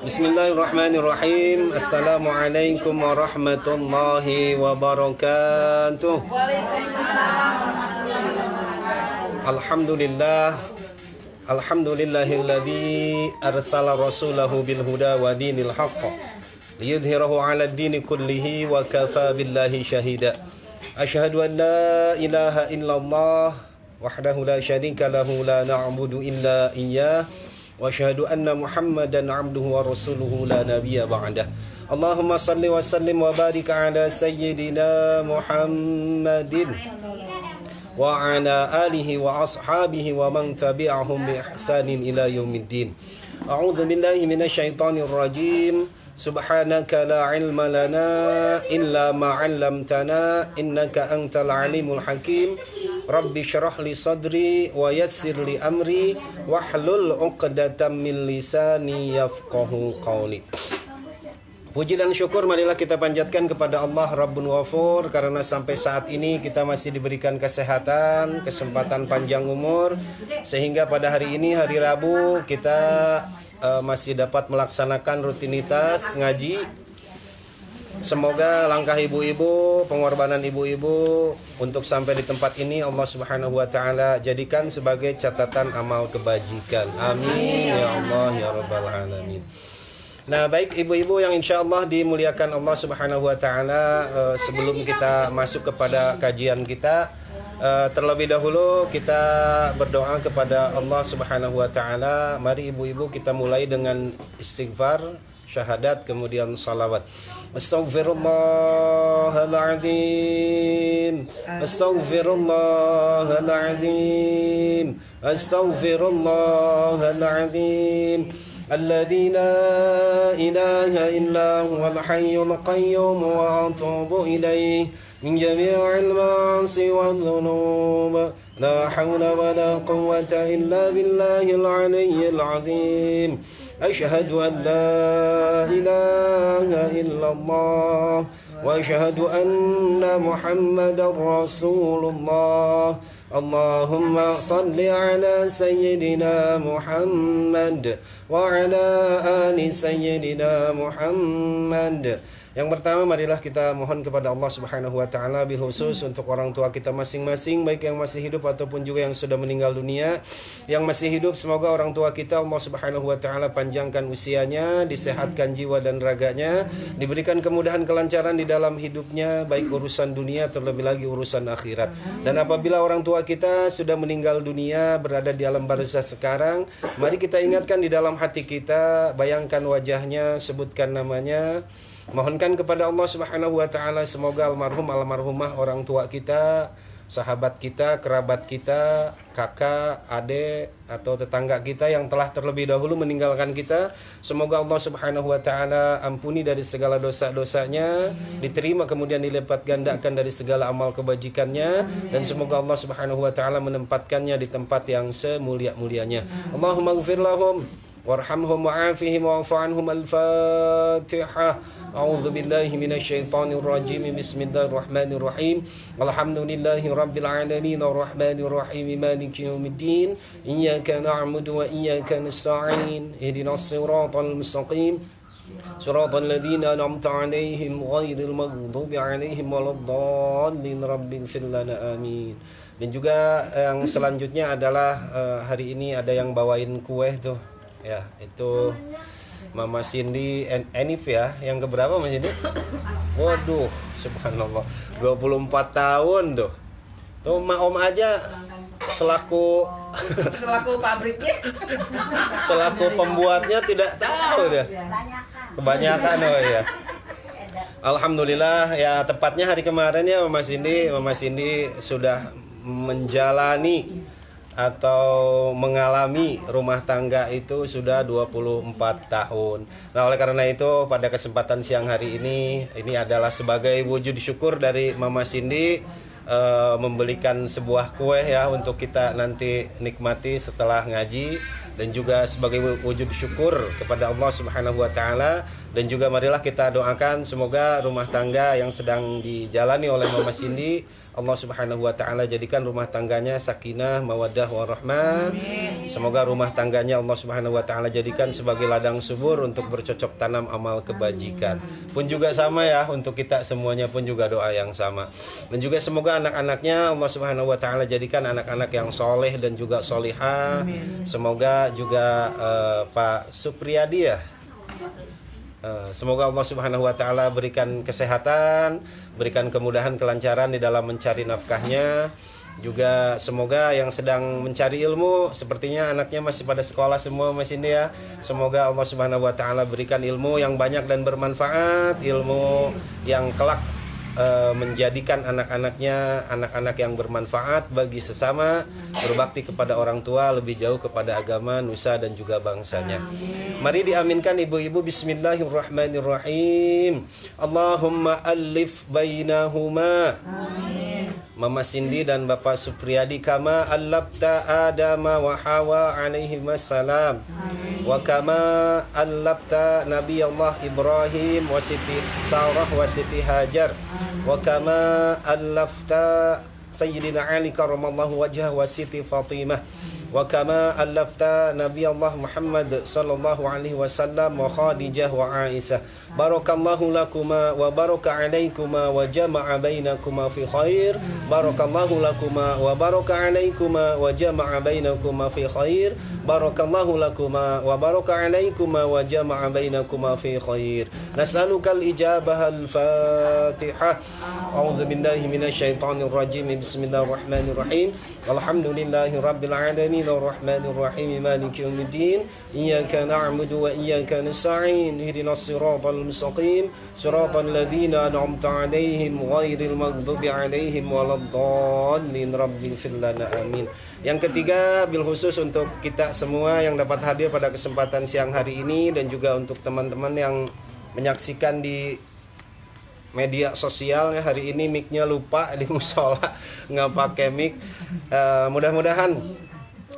Bismillahirrahmanirrahim. Assalamualaikum warahmatullahi wabarakatuh. Alhamdulillah. Alhamdulillahilladzi arsala rasulahu bil huda wa dinil haqq liyudhhirahu 'ala ad-dini kullihi wa kafa billahi shahida. Asyhadu an la ilaha illallah wahdahu la syarika lahu la na'budu illa iyyah wa asyhadu anna Muhammadan 'abduhu wa rasuluhu la nabiyya ba'dah. Allahumma salli wa sallim wa barik ala sayyidina Muhammadin wa ala alihi wa ashabihi wa man tabi'ahum bi ihsanin ila yaumiddin. A'udzu billahi minasy syaithanir rajim. Subhanaka la ilma lana illa ma 'allamtana innaka antal alimul hakim. Rabbi syrah li sadri wa yassir li amri wahlul 'uqdatam min lisani yafqahu qawli. Puji dan syukur marilah kita panjatkan kepada Allah Rabbun Ghafur, karena sampai saat ini kita masih diberikan kesehatan, kesempatan panjang umur, sehingga pada hari ini, hari Rabu, kita masih dapat melaksanakan rutinitas ngaji. Semoga langkah ibu-ibu, pengorbanan ibu-ibu untuk sampai di tempat ini Allah Subhanahu wa taala jadikan sebagai catatan amal kebajikan. Amin ya Allah ya rabbal alamin. Nah, baik ibu-ibu yang insyaallah dimuliakan Allah Subhanahu wa taala, sebelum kita masuk kepada kajian kita, terlebih dahulu kita berdoa kepada Allah Subhanahu wa taala. Mari ibu-ibu kita mulai dengan istighfar, syahadat, kemudian salawat. Astaghfirullahaladzim, astaghfirullahaladzim, astaghfirullahaladzim. الذي لا إله إلا هو الحي القيوم وأتوب إليه من جميع المعاصي والذنوب لا حول ولا قوة إلا بالله العلي العظيم أشهد أن لا إله إلا الله وأشهد أن محمدا رسول الله اللهم صل على سيدنا محمد وعلى آل سيدنا محمد. Yang pertama, marilah kita mohon kepada Allah Subhanahu wa taala bil khusus untuk orang tua kita masing-masing, baik yang masih hidup ataupun juga yang sudah meninggal dunia. Yang masih hidup, semoga orang tua kita Allah Subhanahu wa taala panjangkan usianya, disehatkan jiwa dan raganya, diberikan kemudahan kelancaran di dalam hidupnya, baik urusan dunia terlebih lagi urusan akhirat. Dan apabila orang tua kita sudah meninggal dunia, berada di alam barzah sekarang, mari kita ingatkan di dalam hati kita, bayangkan wajahnya, sebutkan namanya. Mohonkan kepada Allah Subhanahu wa taala semoga almarhum almarhumah orang tua kita, sahabat kita, kerabat kita, kakak, adik atau tetangga kita yang telah terlebih dahulu meninggalkan kita, semoga Allah Subhanahu wa taala ampuni dari segala dosa-dosanya, diterima kemudian dilipat gandakan dari segala amal kebajikannya, dan semoga Allah Subhanahu wa taala menempatkannya di tempat yang semulia-mulianya. Allahumma ighfir lahum warhamhum wa'afihim wa'fu anhum. Al-Fatihah. A'udzu billahi minasy syaithanir rajim. Bismillahirrahmanirrahim. Alhamdulillahi rabbil alamin arrahmanir rahim maliki yaumiddin. Iyyaka na'budu wa iyyaka nasta'in. Ihdinas siratal mustaqim. Siratal ladzina an'amta 'alaihim ghairil maghdubi 'alaihim waladdallin. Rabbighfir lana amin. Dan juga yang selanjutnya adalah hari ini ada yang bawain kue tuh. Ya, itu Mama Cindy Enif ya, yang keberapa Mas Cindy? Waduh, subhanallah, 24 tahun tuh. Tuh Om aja selaku pabriknya, selaku pembuatnya tidak tahu deh. Kebanyakan oh ya. Alhamdulillah ya, tepatnya hari kemarin ya Mama Cindy sudah menjalani atau mengalami rumah tangga itu sudah 24 tahun. Nah, oleh karena itu pada kesempatan siang hari ini adalah sebagai wujud syukur dari Mama Cindy, membelikan sebuah kue ya untuk kita nanti nikmati setelah ngaji, dan juga sebagai wujud syukur kepada Allah Subhanahu wa taala. Dan juga marilah kita doakan semoga rumah tangga yang sedang dijalani oleh Mama Cindy Allah Subhanahu wa taala jadikan rumah tangganya sakinah, mawaddah, warahmah. Semoga rumah tangganya Allah Subhanahu wa taala jadikan sebagai ladang subur untuk bercocok tanam amal kebajikan. Pun juga sama ya, untuk kita semuanya pun juga doa yang sama. Dan juga semoga anak-anaknya Allah Subhanahu wa taala jadikan anak-anak yang soleh dan juga solihah. Semoga juga Pak Supriyadi ya, semoga Allah Subhanahu wa taala berikan kesehatan, berikan kemudahan, kelancaran di dalam mencari nafkahnya. Juga semoga yang sedang mencari ilmu, sepertinya anaknya masih pada sekolah semua Mas Indi ya. Semoga Allah Subhanahu wa taala berikan ilmu yang banyak dan bermanfaat, ilmu yang kelak menjadikan anak-anaknya anak-anak yang bermanfaat bagi sesama, berbakti kepada orang tua, lebih jauh kepada agama, nusa dan juga bangsanya. Mari diaminkan ibu-ibu. Bismillahirrahmanirrahim. Allahumma alif bainahuma. Mama Cindy dan Bapak Supriyadi, kama allabta Adama wa Hawa alaihi wassalam, wa kama allabta Nabi Allah Ibrahim wa Siti Sarah wa Siti Hajar, wa kama allafta Sayyidina Ali karramallahu wajhah wa Siti Fatimah, wa kama allafta Nabi Allah Muhammad sallallahu alaihi wasallam wa Khadijah wa Aisyah. Barakallahu lakuma wa baraka alaikuma wa jama'a bainakuma fi khair. Barakallahu lakuma wa baraka alaikuma wa jama'a bainakuma fi khair. Barakallahu lakuma wa baraka alaikuma wa jama'a bainakuma fi khair. Nas'aluka al-ijabah al-Fatihah. A'udzu billahi minasyaitonir rajim. Bismillahirrahmanirrahim. Alhamdulillahi rabbil alamin arrahmanir rahim maliki yaumiddin. Iyyaka na'budu wa iyyaka nasta'in. Ihdinas siratal mustaqim. Siratal ladzina an'amta 'alaihim ghairil maghdubi 'alaihim waladdallin. Rabbighfir lana amin. Yang ketiga, bil khusus untuk kita semua yang dapat hadir pada kesempatan siang hari ini, dan juga untuk teman-teman yang menyaksikan di media sosial ya, hari ini mic-nya lupa di musola, nggak pakai mic. Mudah-mudahan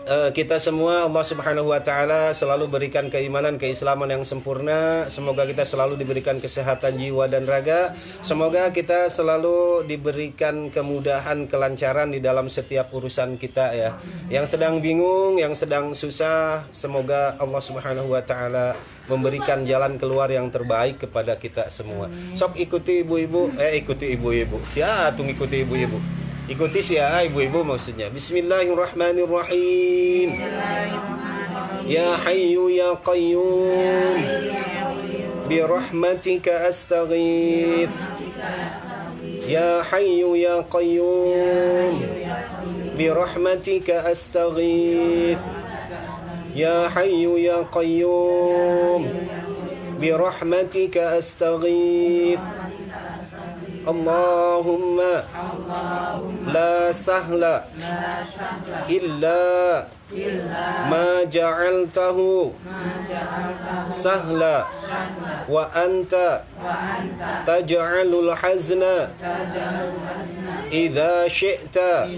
kita semua Allah Subhanahu wa taala selalu berikan keimanan, keislaman yang sempurna. Semoga kita selalu diberikan kesehatan jiwa dan raga. Semoga kita selalu diberikan kemudahan, kelancaran di dalam setiap urusan kita ya. Yang sedang bingung, yang sedang susah, semoga Allah Subhanahu wa taala memberikan jalan keluar yang terbaik kepada kita semua. Sok ikuti ibu-ibu, ikuti ibu-ibu. Ya, tung ikuti ibu-ibu. Ikuti sih ya ibu-ibu maksudnya. Bismillahirrahmanirrahim. Ya Hayyu ya Qayyum, bi rahmatika astaghith. Ya Hayyu ya Qayyum, bi rahmatika astaghith. Ya Hayyu ya Qayyum, bi rahmatika astaghith. Allahumma la sahla illa ma ja'altahu sahla wa anta taj'alul hazna idza syi'ta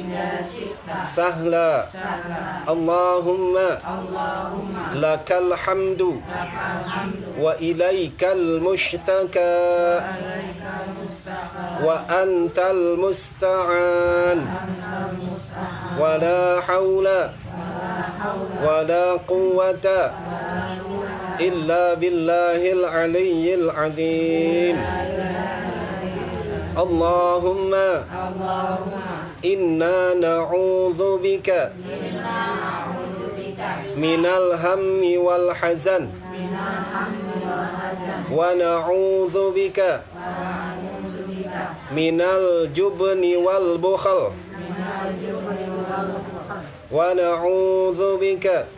sahla. Allahumma lakal hamdu wa ilaikal mushtaka wa antal musta'an wa la hawla wa la quwwata illa billahil aliyyil azim. Allahumma inna na'udzu bika minal hammi wal hazan wa na'udzu bika minal jubni wal bukhal wa na'udzu bika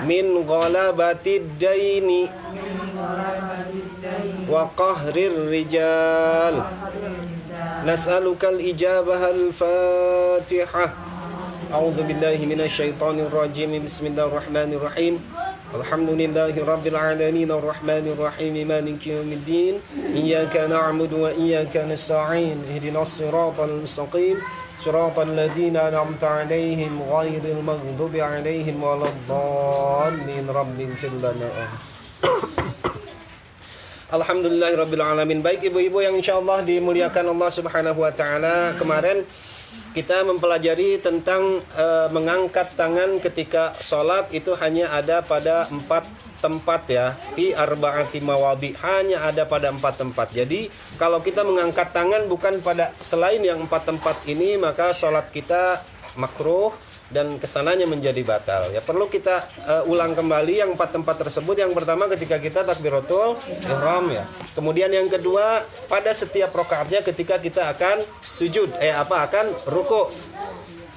min ghalabatid daini wa qahrir rijal. Nas'alukal ijabah al-Fatihah. A'udzu billahi minasyaitonir rajim. Bismillahirrahmanirrahim. Alhamdulillahi rabbil alamin arrahmanir rahim maliki yaumiddin. Iyyaka na'budu wa iyyaka nasta'in. Ihdinas siratal mustaqim. Siratal ladzina an'amta 'alaihim ghairil maghdubi 'alaihim waladdallin. Rabbighfir lana. Alhamdulillahirabbil alamin. Baik ibu-ibu yang insyaallah dimuliakan Allah Subhanahu wa taala, kemarin kita mempelajari tentang mengangkat tangan ketika sholat itu hanya ada pada 4 tempat ya, fi arba'ati mawadhi, hanya ada pada 4 tempat. Jadi kalau kita mengangkat tangan bukan pada selain yang 4 tempat ini, maka sholat kita makruh dan kesananya menjadi batal. Ya perlu kita ulang kembali yang 4 tempat tersebut. Yang pertama ketika kita takbiratul ihram ya. Kemudian yang kedua pada setiap rakaatnya ketika kita akan sujud, akan ruku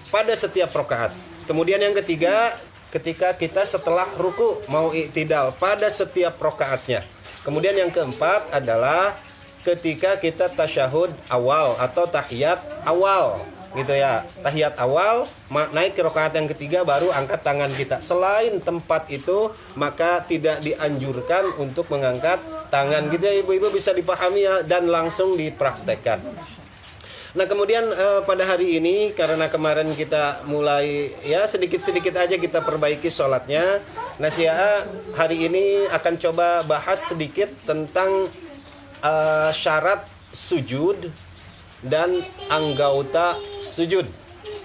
pada setiap rakaat. Kemudian yang ketiga ketika kita setelah ruku mau i'tidal pada setiap rakaatnya. Kemudian yang keempat adalah ketika kita tasyahud awal atau tahiyat awal. Gitu ya, tahiyat awal, naik ke rakaat yang ketiga baru angkat tangan kita. Selain tempat itu maka tidak dianjurkan untuk mengangkat tangan gitu ya ibu-ibu, bisa dipahami ya dan langsung dipraktekkan. Nah kemudian pada hari ini karena kemarin kita mulai ya sedikit-sedikit aja kita perbaiki sholatnya. Nah hari ini akan coba bahas sedikit tentang syarat sujud dan anggauta sujud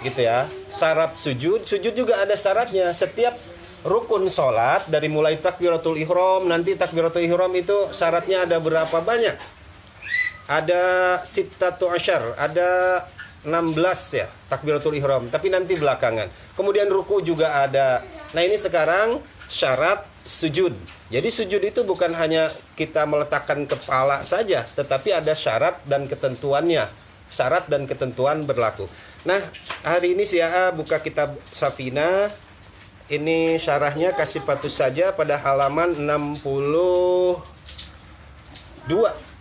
gitu ya. Syarat sujud juga ada syaratnya. Setiap rukun sholat dari mulai takbiratul ihram, nanti takbiratul ihram itu syaratnya ada berapa banyak? Ada sittatu asyar, ada 16 ya takbiratul ihram, tapi nanti belakangan. Kemudian ruku juga ada. Nah ini sekarang syarat sujud. Jadi sujud itu bukan hanya kita meletakkan kepala saja, tetapi ada syarat dan ketentuannya. Syarat dan ketentuan berlaku. Nah hari ini saya buka kitab Safina. Ini syarahnya Kasifatus Saja pada halaman 62.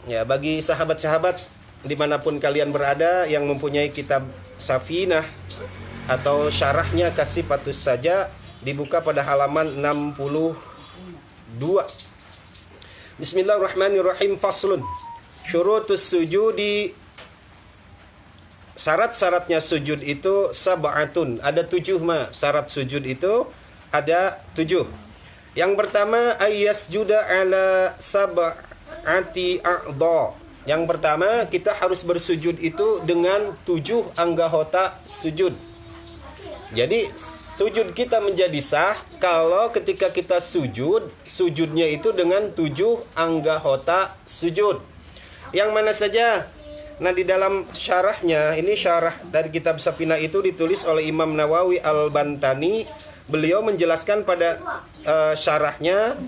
Ya, bagi sahabat-sahabat dimanapun kalian berada yang mempunyai kitab Safinah atau syarahnya Kasifatus Saja, dibuka pada halaman 62. Bismillahirrahmanirrahim. Faslun. Syurutus sujudi. Syarat-syaratnya sujud itu sab'atun. Ada 7 syarat sujud itu ada 7. Yang pertama ayyasjuda ala sab'ati a'dha. Yang pertama kita harus bersujud itu dengan 7 anggota sujud. Jadi sujud kita menjadi sah kalau ketika kita sujud, sujudnya itu dengan 7 anggota sujud. Yang mana saja? Nah di dalam syarahnya, ini syarah dari kitab Safina itu ditulis oleh Imam Nawawi Al-Bantani. Beliau menjelaskan pada syarahnya,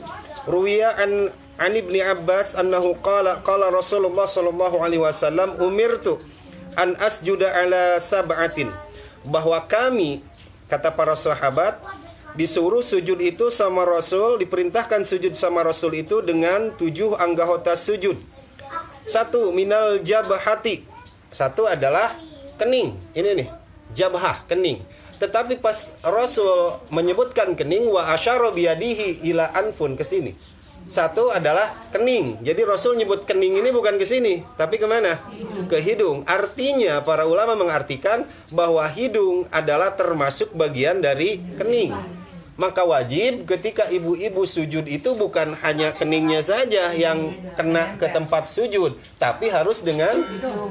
ruwiya an Ibni Abbas annahu qala Rasulullah sallallahu alaihi wasallam umirtu an asjuda ala sab'atin. Bahwa kami, kata para sahabat, disuruh sujud itu sama Rasul, diperintahkan sujud sama Rasul itu dengan 7 anggota sujud. 1 minal jabhati. 1 adalah kening. Ini nih, jabhah, kening. Tetapi pas Rasul menyebutkan kening, wa asyara biyadihi ila anfun, ke sini. 1 adalah kening. Jadi Rasul nyebut kening ini bukan ke sini, tapi kemana? Ke hidung. Artinya para ulama mengartikan bahwa hidung adalah termasuk bagian dari kening. Maka wajib ketika ibu-ibu sujud itu bukan hanya keningnya saja yang kena ke tempat sujud, tapi harus dengan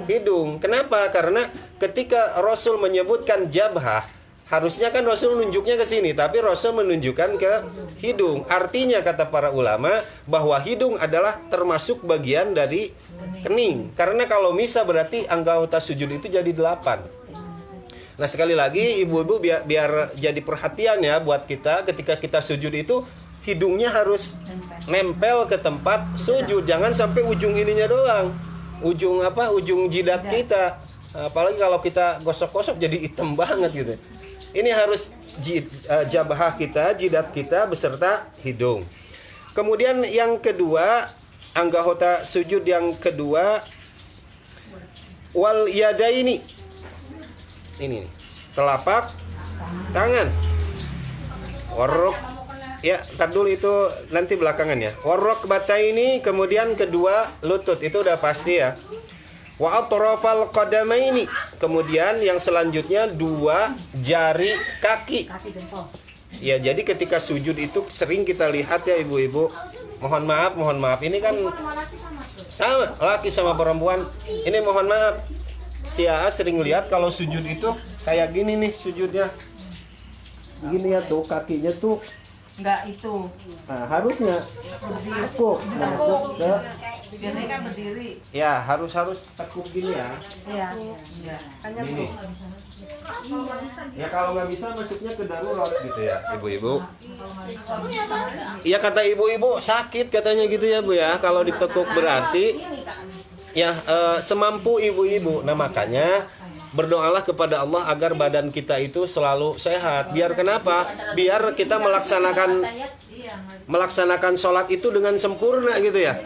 hidung. Kenapa? Karena ketika Rasul menyebutkan jabhah, harusnya kan Rasul menunjuknya ke sini, tapi Rasul menunjukkan ke hidung. Artinya kata para ulama bahwa hidung adalah termasuk bagian dari kening. Karena kalau misa berarti anggota sujud itu jadi 8. Nah sekali lagi ibu-ibu biar jadi perhatian ya buat kita, ketika kita sujud itu hidungnya harus nempel ke tempat sujud. Jangan sampai ujung ininya doang. Ujung jidat kita. Apalagi kalau kita gosok-gosok jadi hitam banget gitu. Ini harus jabhah kita, jidat kita beserta hidung. Kemudian yang kedua, anggota sujud yang kedua, wal yadaini. Ini telapak tangan. Warrok, ya, ntar dulu itu nanti belakangan ya. Warrok bataini, kemudian kedua lutut, itu udah pasti ya. Wa atrafal qadamaini, kemudian yang selanjutnya 2 jari kaki. Ya, jadi ketika sujud itu sering kita lihat ya ibu-ibu. Mohon maaf, ini kan sama laki sama perempuan. Ini mohon maaf, si AA sering lihat kalau sujud itu kayak gini nih sujudnya. Gini ya tuh, kakinya tuh Enggak itu. nah, harusnya tekuk. Biasanya kan berdiri. Ya, harus tekuk gini ya. Iya. Iya. Gini. Ya kalau nggak bisa masuknya ke darurat gitu ya, ibu-ibu. Iya kata ibu-ibu sakit katanya gitu ya Bu ya. Kalau ditekuk berarti ya semampu ibu-ibu. Nah makanya berdoalah kepada Allah agar badan kita itu selalu sehat. Biar kenapa? Biar kita melaksanakan sholat itu dengan sempurna gitu ya.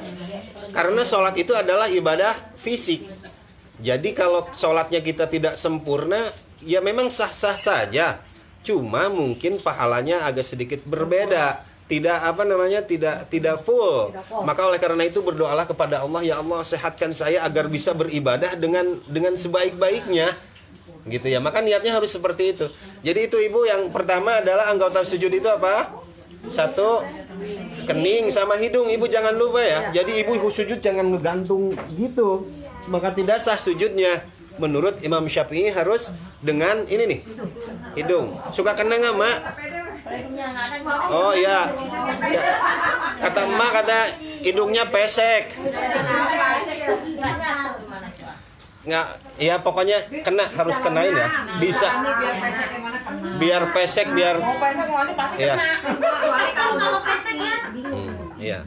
Karena sholat itu adalah ibadah fisik. Jadi kalau sholatnya kita tidak sempurna, ya memang sah-sah saja. Cuma mungkin pahalanya agak sedikit berbeda. Tidak full. Maka oleh karena itu berdoalah kepada Allah, ya Allah sehatkan saya agar bisa beribadah dengan sebaik-baiknya. Gitu ya. Maka niatnya harus seperti itu. Jadi itu Ibu, yang pertama adalah anggota sujud itu apa? 1, kening sama hidung. Ibu jangan lupa ya. Jadi Ibu sujud jangan ngegantung gitu. Maka tidak sah sujudnya. Menurut Imam Syafi'i harus dengan ini nih, hidung. Suka kena nggak Mak? Oh iya. Ya. Kata Emak hidungnya pesek. Nggak, ya pokoknya harus kenain ya. Bisa. Biar pesek biar. Mau pesek mau pasti Iya. kena. Kalau pesek ya. Iya.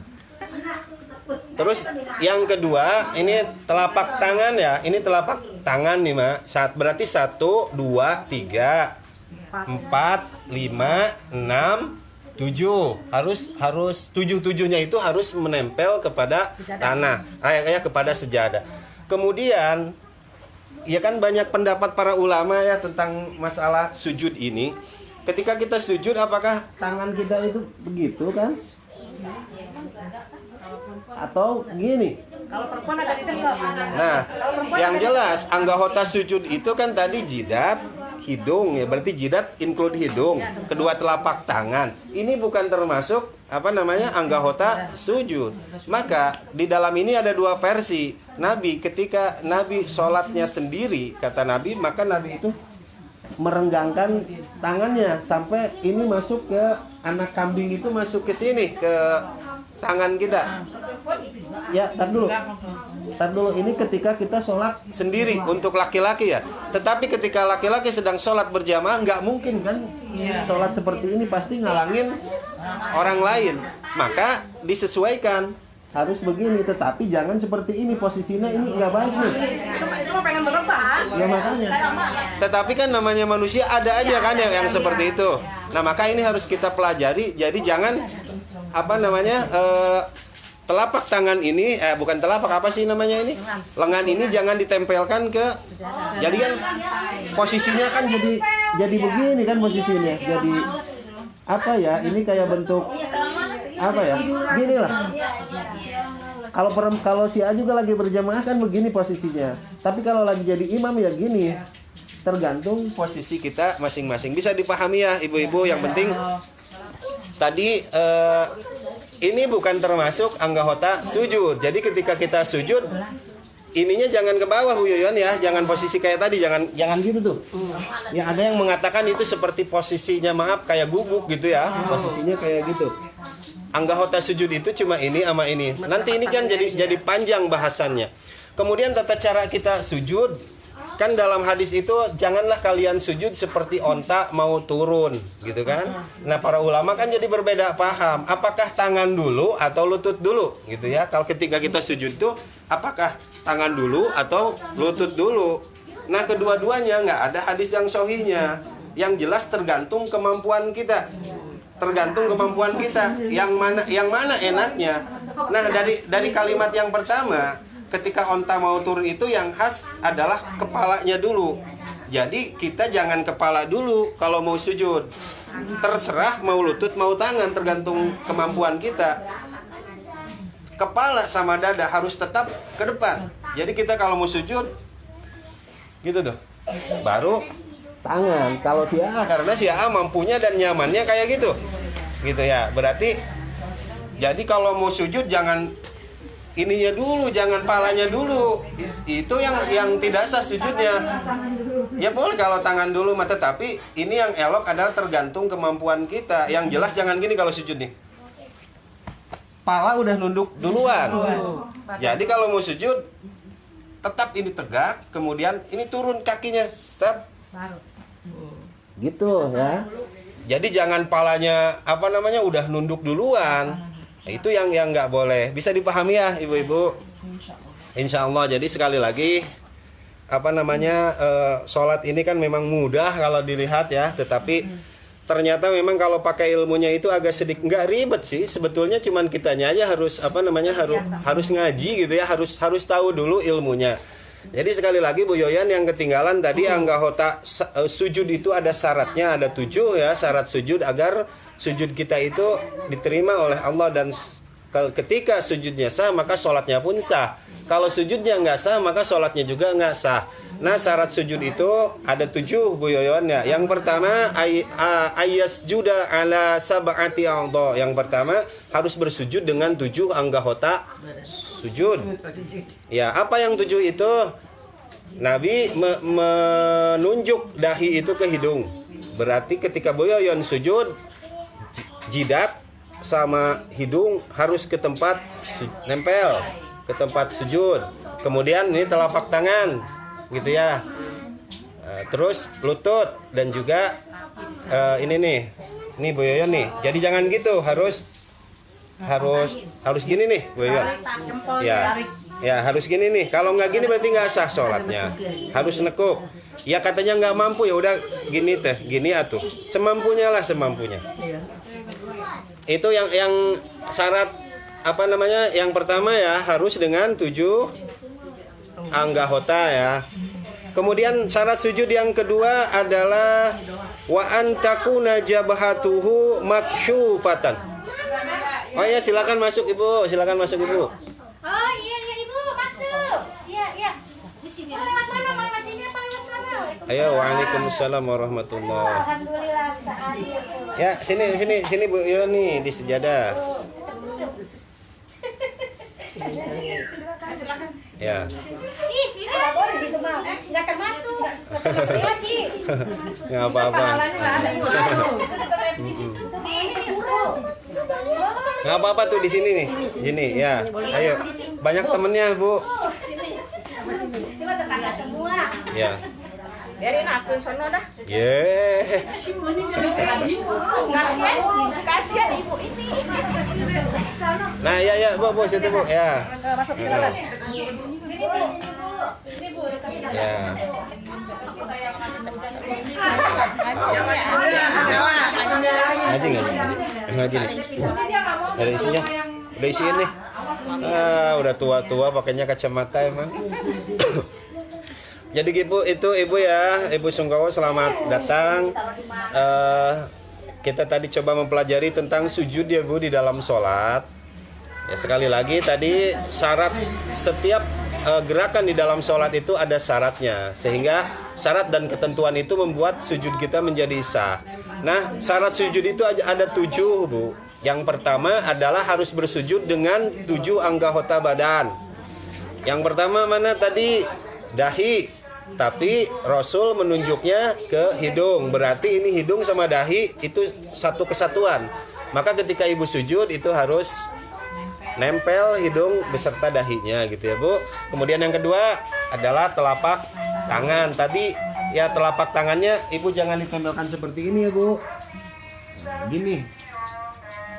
Terus yang kedua, ini telapak tangan ya. Ini telapak tangan nih, Mak. Berarti 1, 2, 3, 4, 5, 6, 7. Harus 7-7-nya itu harus menempel kepada tanah. Kepada sejadah. Kemudian ya kan banyak pendapat para ulama ya tentang masalah sujud ini. Ketika kita sujud, apakah tangan kita itu begitu kan? Atau gini? Kalau perempuan agak ditengok. Nah, yang jelas anggota sujud itu kan tadi jidat, hidung ya, berarti jidat include hidung, kedua telapak tangan. Ini bukan termasuk anggota sujud. Maka di dalam ini ada 2 versi. Nabi ketika Nabi sholatnya sendiri, kata Nabi, maka Nabi itu merenggangkan tangannya sampai ini masuk ke anak kambing, itu masuk ke sini ke tangan kita. Ya, tar dulu. Ini ketika kita sholat sendiri untuk laki-laki ya. Tetapi ketika laki-laki sedang sholat berjamaah, nggak mungkin kan sholat seperti ini, pasti ngalangin orang lain. Maka disesuaikan harus begini, tetapi jangan seperti ini posisinya, ini nggak baik nih. Itu mah pengen berlepas. Ya makanya. Tetapi kan namanya manusia ada aja kan yang seperti itu. Nah maka ini harus kita pelajari. Jadi jangan telapak tangan ini bukan telapak, apa sih namanya ini, lengan ini jangan ditempelkan ke. Jadi kan posisinya kan jadi begini kan posisinya. Jadi apa ya, ini kayak bentuk apa ya, gini lah. Kalau si A juga lagi berjamaah kan begini posisinya. Tapi kalau lagi jadi imam ya gini. Tergantung posisi kita masing-masing. Bisa dipahami ya ibu-ibu. Yang penting tadi ini bukan termasuk anggota sujud. Jadi ketika kita sujud, ininya jangan ke bawah Bu Yoyon ya, jangan posisi kayak tadi, jangan gitu tuh. Ya ada yang mengatakan itu seperti posisinya kayak guguk gitu ya. Posisinya kayak gitu. Anggota sujud itu cuma ini sama ini. Nanti ini kan jadi panjang bahasannya. Kemudian tata cara kita sujud. Kan dalam hadis itu janganlah kalian sujud seperti onta mau turun gitu kan. Nah para ulama kan jadi berbeda paham. Apakah tangan dulu atau lutut dulu gitu ya. Kalau ketika kita sujud tuh apakah tangan dulu atau lutut dulu. Nah kedua-duanya nggak ada hadis yang sahihnya. Yang jelas tergantung kemampuan kita. Yang mana enaknya. Nah dari kalimat yang pertama, ketika onta mau turun itu yang khas adalah kepalanya dulu. Jadi kita jangan kepala dulu kalau mau sujud. Terserah mau lutut mau tangan, tergantung kemampuan kita. Kepala sama dada harus tetap ke depan. Jadi kita kalau mau sujud gitu tuh. Baru tangan. Kalau si A, karena si A mampunya dan nyamannya kayak gitu. Gitu ya. Berarti jadi kalau mau sujud jangan ininya dulu, jangan palanya dulu. Itu yang tidak sah sujudnya. Ya boleh kalau tangan dulu, tetapi ini yang elok adalah tergantung kemampuan kita. Yang jelas jangan gini kalau sujud nih. Pala udah nunduk duluan. Jadi kalau mau sujud tetap ini tegak, kemudian ini turun kakinya, step. Gitu ya. Jadi jangan palanya udah nunduk duluan. Nah, itu yang nggak boleh. Bisa dipahami ya ibu-ibu. Insya Allah. Jadi sekali lagi sholat ini kan memang mudah kalau dilihat ya, tetapi ternyata memang kalau pakai ilmunya itu agak sedikit nggak ribet sih. Sebetulnya cuman kitanya aja harus harus ngaji gitu ya, harus tahu dulu ilmunya. Jadi sekali lagi Bu Yoyan yang ketinggalan tadi anggahota sujud itu ada syaratnya, ada 7 ya syarat sujud agar sujud kita itu diterima oleh Allah, dan ketika sujudnya sah maka sholatnya pun sah. Kalau sujudnya nggak sah maka sholatnya juga nggak sah. Nah syarat sujud itu ada 7 Bu Yoyon ya. Yang pertama ayyasjuda ala sab'ati a'dha. Yang pertama harus bersujud dengan 7 anggahota sujud. Ya, apa yang 7 itu? Nabi menunjuk dahi itu ke hidung. Berarti ketika Bu Yoyon sujud, jidat sama hidung harus ke tempat nempel, ke tempat sujud. Kemudian ini telapak tangan gitu ya. Terus lutut dan juga ini nih. Ini Bu Yoyon nih. Jadi jangan gitu, harus gini nih Bu Yoyon. Ya harus gini nih. Kalau nggak gini berarti nggak sah sholatnya. Harus nekuk. Ya katanya nggak mampu, ya udah gini teh, gini atuh. Semampunya lah, semampunya. Itu yang syarat yang pertama ya harus dengan 7 anggahota ya. Kemudian syarat sujud yang kedua adalah wa antakuna jabhatuhu maksyufatan. Oh ya, silakan masuk Ibu, silakan masuk Ibu. Oh iya Ibu, masuk. Iya. Di sini. Lewat mana? Mau lewat sini apa lewat sana? Ayo, waalaikumsalam warahmatullahi. Alhamdulillah saat Ya, sini Bu Yoni di sejadah. Ya. Ih, nggak boleh sih Kemal. Nggak termasuk. Iya sih. Nggak apa-apa. Nggak apa-apa tuh di sini nih. Sini ya. Ayo. Banyak temennya Bu. Cuma tetangga semua. Ya. Biarin aku yang sono dah. Ye. Kasihan ibu ini. Nah, ya Bu situ Bu ya. Masuk ke dalam. Sini Bu. Sini Bu. Ya. Ngaji nih. Ada isinya. Udah isiin nih. Udah tua-tua pakainya kacamata emang. Jadi Ibu itu Ibu ya, Ibu Sungkawa selamat datang. Kita tadi coba mempelajari tentang sujud ya Bu di dalam sholat. Ya sekali lagi tadi syarat setiap gerakan di dalam sholat itu ada syaratnya, sehingga syarat dan ketentuan itu membuat sujud kita menjadi sah. Nah syarat sujud itu ada 7 Bu. Yang pertama adalah harus bersujud dengan 7 anggahota badan. Yang pertama mana tadi? Dahi. Tapi Rasul menunjuknya ke hidung. Berarti ini hidung sama dahi itu satu kesatuan. Maka ketika Ibu sujud itu harus nempel hidung beserta dahinya gitu ya Bu. Kemudian yang kedua adalah telapak tangan. Tadi ya telapak tangannya Ibu jangan ditempelkan seperti ini ya Bu. Gini.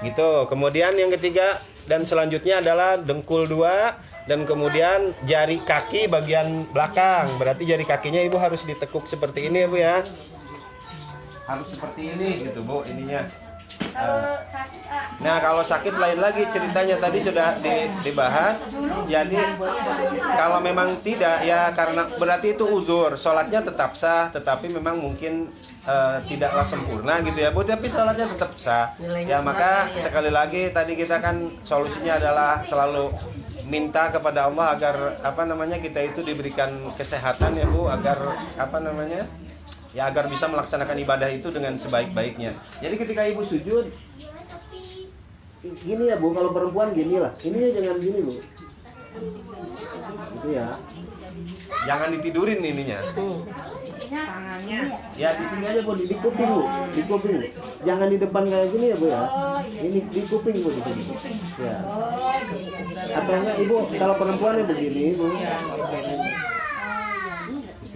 Gitu. Kemudian yang ketiga dan selanjutnya adalah dengkul 2 dan kemudian jari kaki bagian belakang. Berarti jari kakinya Ibu harus ditekuk seperti ini ya Bu ya. Harus seperti ini gitu Bu ininya. Nah kalau sakit lain lagi ceritanya, tadi sudah dibahas. Jadi kalau memang tidak ya karena berarti itu uzur, sholatnya tetap sah, tetapi memang mungkin tidaklah sempurna gitu ya Bu, tapi sholatnya tetap sah. Ya maka sekali lagi tadi kita kan solusinya adalah selalu minta kepada Allah agar kita itu diberikan kesehatan ya Bu, agar Ya agar bisa melaksanakan ibadah itu dengan sebaik-baiknya. Jadi ketika ibu sujud, gini ya Bu, kalau perempuan gini lah. Ininya jangan gini Bu. Gitu ya. Jangan ditidurin ininya. Tangannya. Ya di sini aja Bu, di kuping Bu, di kuping. Jangan di depan kayak gini ya Bu ya. Ini di kuping Bu di sini. Ya. Atau enggak Ibu kalau perempuannya begini Bu.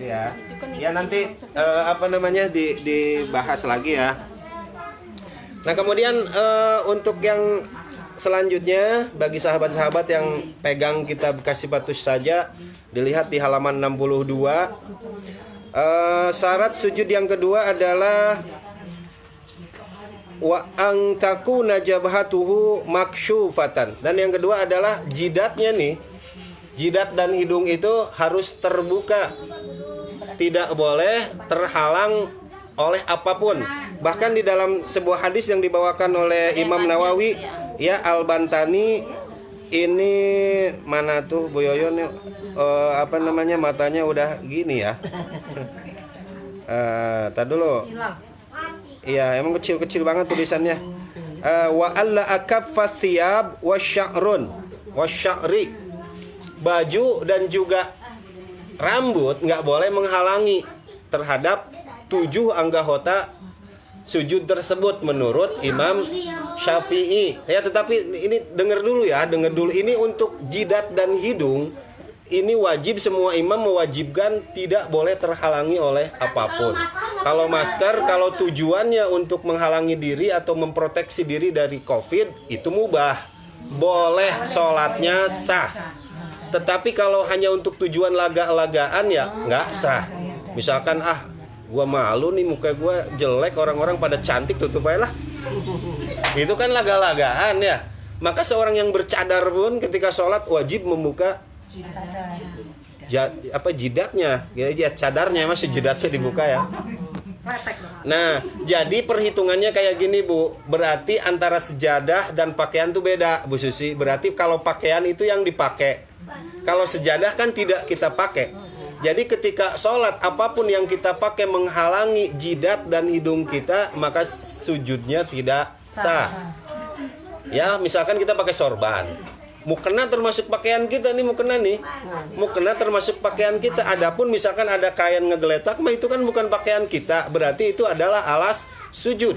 Ya. Ya nanti dibahas lagi ya. Nah kemudian untuk yang selanjutnya bagi sahabat-sahabat yang pegang kitab Kasifatus Saja, dilihat di halaman 62. Syarat sujud yang kedua adalah wa ang takuna jabhatuhu maksyufatan. Dan yang kedua adalah jidatnya nih. Jidat dan hidung itu harus terbuka. Tidak boleh terhalang oleh apapun. Bahkan di dalam sebuah hadis yang dibawakan oleh Imam Nawawi, ya Al-Bantani, ini mana tuh Bu Yoyon, matanya udah gini ya. Tadi dulu. Iya, emang kecil-kecil banget tulisannya. Wa alla akaffat thiyab wasya'run wasya'ri. Baju dan juga rambut nggak boleh menghalangi terhadap 7 anggota sujud tersebut menurut Imam Syafi'i. Ya, tetapi ini dengar dulu ya, ini untuk jidat dan hidung. Ini wajib, semua imam mewajibkan tidak boleh terhalangi oleh apapun. Kalau masker, kalau tujuannya untuk menghalangi diri atau memproteksi diri dari COVID, itu mubah. Boleh, sholatnya sah. Tetapi kalau hanya untuk tujuan laga-lagaan ya nggak sah. Misalkan gua malu nih, muka gua jelek, orang-orang pada cantik, tutup aja lah. Itu kan laga-lagaan ya. Maka seorang yang bercadar pun ketika sholat wajib membuka jidatnya, ya cadarnya, masih jidatnya dibuka ya. Nah, jadi perhitungannya kayak gini Bu. Berarti antara sejadah dan pakaian tuh beda Bu Susi. Berarti kalau pakaian itu yang dipakai, kalau sejadah kan tidak kita pakai. Jadi ketika sholat, apapun yang kita pakai menghalangi jidat dan hidung kita, maka sujudnya tidak sah. Ya, misalkan kita pakai sorban, mukena termasuk pakaian kita nih, mukena termasuk pakaian kita. Adapun misalkan ada kain ngegeletak, itu kan bukan pakaian kita, berarti itu adalah alas sujud.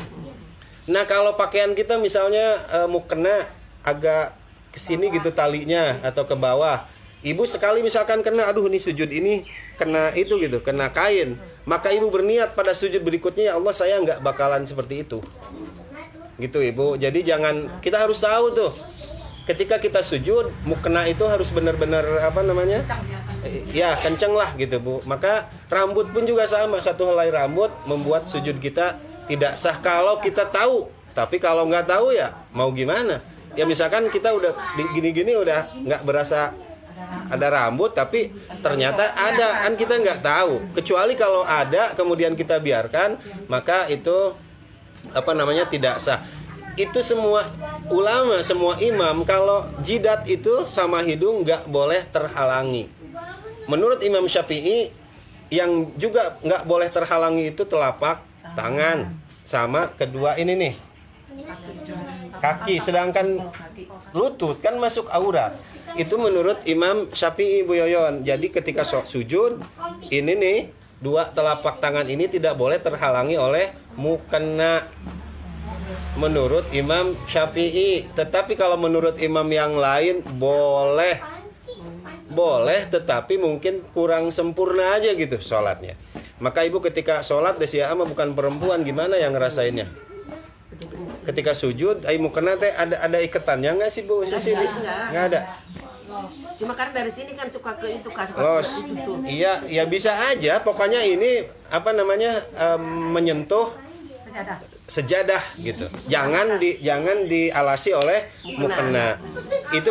Nah kalau pakaian kita misalnya mukena agak kesini gitu talinya atau ke bawah, ibu sekali misalkan kena, ini sujud ini kena itu gitu, kena kain, maka ibu berniat pada sujud berikutnya, ya Allah saya nggak bakalan seperti itu, gitu ibu. Jadi jangan, kita harus tahu tuh, ketika kita sujud, mukena itu harus benar-benar ya kenceng lah gitu Bu. Maka rambut pun juga sama, satu helai rambut membuat sujud kita tidak sah kalau kita tahu. Tapi kalau nggak tahu ya mau gimana? Ya misalkan kita udah gini-gini udah nggak berasa ada rambut, tapi ternyata ada, kan kita nggak tahu. Kecuali kalau ada kemudian kita biarkan, maka itu tidak sah. Itu semua ulama, semua imam, kalau jidat itu sama hidung nggak boleh terhalangi. Menurut Imam Syafi'i, yang juga nggak boleh terhalangi itu telapak tangan sama kedua ini nih, kaki. Sedangkan lutut kan masuk aurat. Itu menurut Imam Syafi'i Bu Yoyon. Jadi ketika sujud, ini nih, dua telapak tangan ini tidak boleh terhalangi oleh mukena. Menurut Imam Syafi'i. Tetapi kalau menurut imam yang lain boleh, tetapi mungkin kurang sempurna aja gitu sholatnya. Maka ibu ketika sholat desi ama bukan perempuan, gimana yang ngerasainnya? Ketika sujud, ibu kena teh ada ikatannya nggak sih Bu? Nggak ada. Cuma karena dari sini kan suka ke itu, suka ke itu tuh. Iya, ya bisa aja. Pokoknya ini menyentuh sejadah gitu. Jangan dialasi oleh mukena. Itu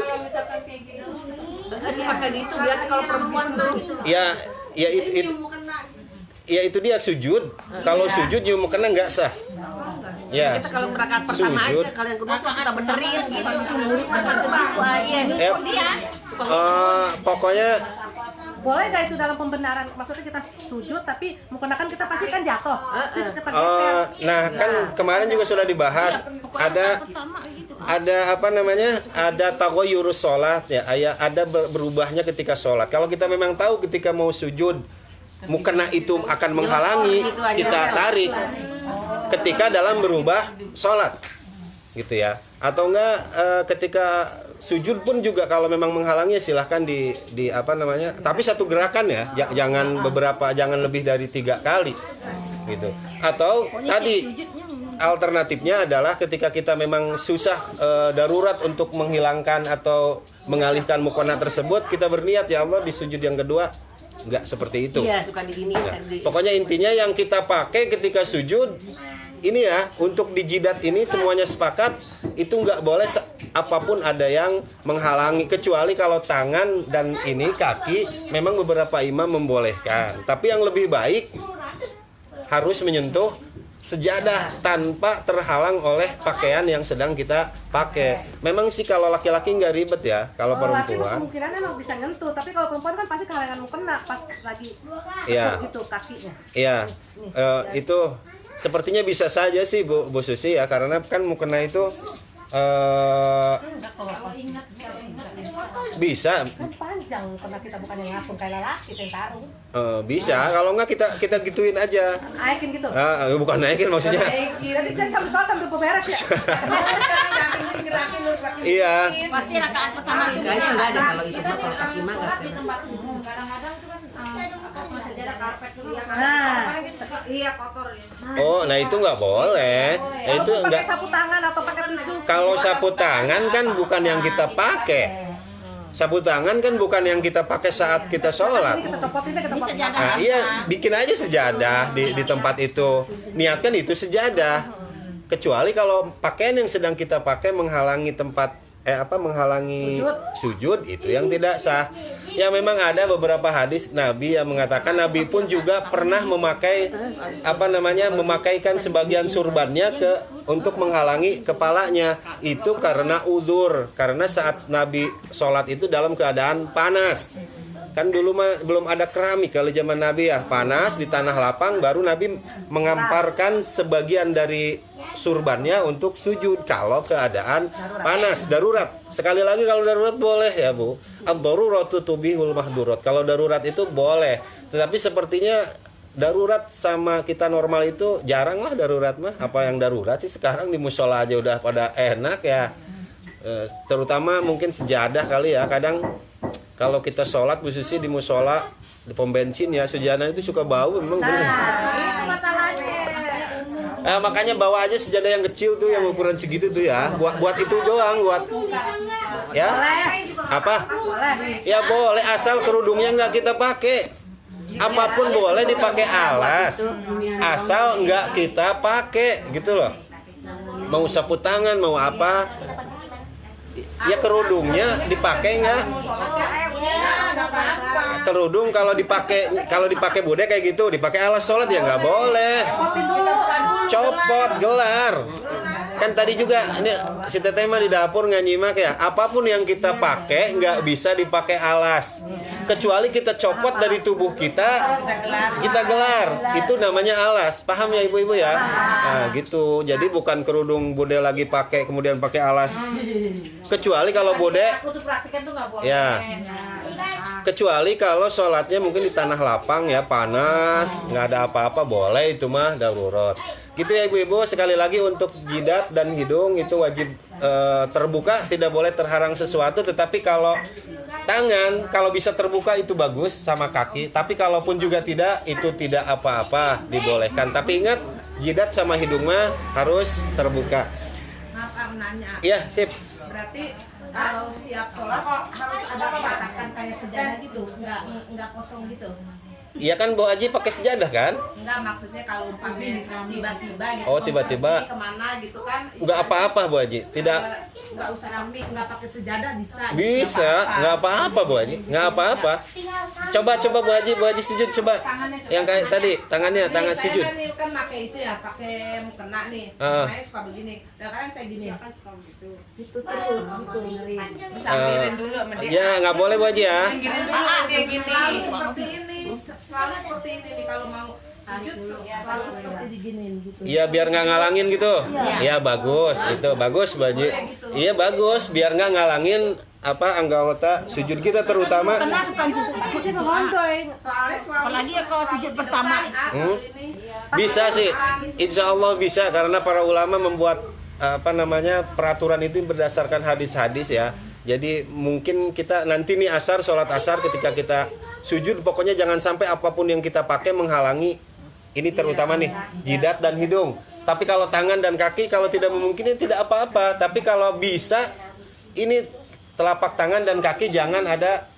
suka kayak gitu biasa kalau perempuan tuh. Ya itu dia sujud. Kalau sujud mukena nggak sah. Ya. Kita kalau berangkat pertama sujud, aja, kalau yang kedua kita benerin gitu. Pokoknya Boleh nggak itu dalam pembenaran? Maksudnya kita sujud tapi mukena kan kita pasti kan jatuh. Terus kita Nah kan kemarin juga sudah dibahas ada apa namanya, ada taghayyurus sholat ya, ada berubahnya ketika sholat. Kalau kita memang tahu ketika mau sujud mukena itu akan menghalangi, kita tarik ketika dalam berubah sholat gitu ya. Atau enggak ketika sujud pun juga kalau memang menghalangi silahkan di apa namanya, tapi satu gerakan ya, jangan lebih dari 3 kali gitu. Atau tadi alternatifnya adalah ketika kita memang susah darurat untuk menghilangkan atau mengalihkan mukena tersebut, kita berniat ya Allah di sujud yang kedua enggak seperti itu. Iya, suka di ini. Ya. Pokoknya intinya yang kita pakai ketika sujud ini ya, untuk di jidat ini semuanya sepakat itu nggak boleh apapun ada yang menghalangi, kecuali kalau tangan dan ini kaki memang beberapa imam membolehkan. Tapi yang lebih baik harus menyentuh sejadah tanpa terhalang oleh pakaian yang sedang kita pakai. Memang sih kalau laki-laki nggak ribet ya, kalau perempuan. Kemungkinan emang bisa nyentuh, tapi kalau perempuan kan pasti kehalangan mukena pas lagi gitu kakinya. Iya, itu sepertinya bisa saja sih Bu Susi ya, karena kan mukena itu bisa Kan panjang karena kita bukan yang ngapung kayak lelaki yang taruh. bisa, kalau nggak kita gituin aja. Naikin gitu. Bukan naikin maksudnya. Jadi kan sambil sholat sambil beberes ya. Iya. Pasti rakaat pertama itu kayaknya enggak ada kalau itu mah, kalau kaki mah enggak kena. Kadang-kadang itu kan sejarah karpet dulu ya. Iya kotor ya. Oh, nah itu nggak boleh. Nah, itu pakai nggak. sapu tangan atau pakai tisu. Kalau sapu tangan kan bukan yang kita pakai. Sapu tangan kan bukan yang kita pakai saat kita sholat. Kita copotin deh ke tempat. Nah, iya, bikin aja sejadah di tempat itu. Niatkan itu sejadah. Kecuali kalau pakaian yang sedang kita pakai menghalangi tempat menghalangi sujud, itu yang tidak sah. Ya memang ada beberapa hadis Nabi yang mengatakan Nabi pun juga pernah memakaikan sebagian surbannya untuk menghalangi kepalanya. Itu karena uzur, karena saat Nabi sholat itu dalam keadaan panas. Kan dulu mah belum ada keramik kalau zaman Nabi ya, panas di tanah lapang, baru Nabi mengamparkan sebagian dari surbannya untuk sujud kalau keadaan panas, darurat. Sekali lagi kalau darurat boleh ya Bu. Ad-daruratu tubihul mahdurat. Kalau darurat itu boleh. Tetapi sepertinya darurat sama kita normal itu jarang lah darurat mah. Apa yang darurat sih sekarang di musola aja udah pada enak ya. Terutama mungkin sejadah kali ya. Kadang kalau kita sholat khususnya di musola, di pom bensin ya, sejadah itu suka bau memang. Itu masalahnya. Makanya bawa aja sejadah yang kecil tuh yang ukuran segitu tuh ya. Buat itu doang, buat ya. Apa? Ya boleh, asal kerudungnya nggak kita pakai. Apapun boleh dipakai alas, asal nggak kita pakai gitu loh. Mau sapu tangan, mau apa? Ya kerudungnya dipakai nggak? Kerudung kalau dipakai bude kayak gitu, dipakai alas sholat ya nggak boleh. Copot, gelar. Kan tadi juga ini si Teteh mah di dapur nggak nyimak ya. Apapun yang kita pakai nggak bisa dipakai alas. Kecuali kita copot dari tubuh kita gelar. Itu namanya alas. Paham ya ibu-ibu ya? Nah gitu. Jadi bukan kerudung bude lagi pakai kemudian pakai alas. Kecuali kalau bude, ya. Kecuali kalau sholatnya mungkin di tanah lapang ya, panas, nggak ada apa-apa, boleh itu mah darurat. Gitu ya ibu-ibu, sekali lagi untuk jidat dan hidung itu wajib terbuka, tidak boleh terharang sesuatu. Tetapi kalau tangan, kalau bisa terbuka itu bagus sama kaki. Tapi kalaupun juga tidak, itu tidak apa-apa, dibolehkan. Tapi ingat, jidat sama hidung mah harus terbuka. Maaf nanya. Iya, sip. Berarti kalau setiap sholat kok harus ada peletakan kayak sejadah gitu, nggak kosong gitu. Iya kan Bu Haji pakai sejadah kan? Enggak, maksudnya kalau umpamanya tiba-tiba gitu. Oh, tiba-tiba. Kemana gitu kan? Enggak apa-apa Bu Haji. Tidak. Enggak usah rame, enggak pakai sejadah bisa. Bisa, enggak apa-apa Bu Haji. Enggak apa-apa. Coba Bu Haji sujud coba. Yang kayak tadi, tangan sujud. Saya kan pakai itu ya, pakai mukena nih. Saya suka begini. Dan kadang saya gini. Gitu terus, gitu ngeri. Sambirin dulu sama dia. Ya, enggak boleh Bu Haji ya. Gini dulu kayak gini. Seperti ini. Selalu seperti ini nih kalau mau sujud selalu seperti diginiin gitu. Iya, biar nggak ngalangin gitu. Iya, bagus. Itu bagus Bu Haji. Iya, bagus biar nggak ngalangin anggota sujud kita terutama. Apalagi ya kalau sujud pertama. Bisa sih. Insya Allah bisa karena para ulama membuat peraturan itu berdasarkan hadis-hadis ya. Jadi mungkin kita nanti nih sholat asar ketika kita sujud pokoknya jangan sampai apapun yang kita pakai menghalangi ini terutama nih jidat dan hidung. Tapi kalau tangan dan kaki kalau tidak memungkinkan tidak apa-apa. Tapi kalau bisa ini telapak tangan dan kaki jangan ada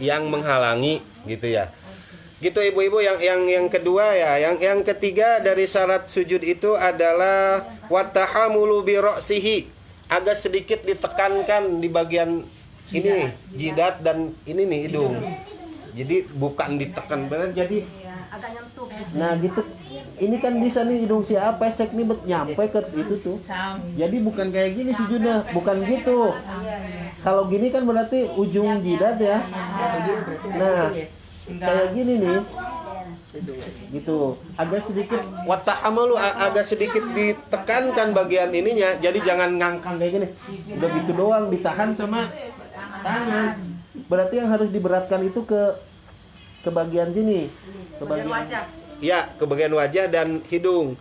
yang menghalangi gitu ya. Gitu ibu-ibu yang kedua ya. Yang ketiga dari syarat sujud itu adalah watahamulu bi ra'sihi. Agak sedikit ditekankan di bagian ini jidat dan ini nih hidung. Jadi bukan ditekan benar jadi agak nyentuh. nah gitu. Ini kan bisa nih hidung siapa pesek nih nyampe ke itu tuh. Jadi bukan kayak gini sujudnya, bukan gitu. Kalau gini kan berarti ujung jidat ya. Nah, kayak gini nih. Gitu. Agak sedikit watahamalu agak sedikit ditekankan bagian ininya. Jadi jangan ngangkang kayak gini. Udah gitu doang ditahan sama tangan. Berarti yang harus diberatkan itu ke bagian sini, ke bagian wajah. Ya, ke bagian wajah dan hidung.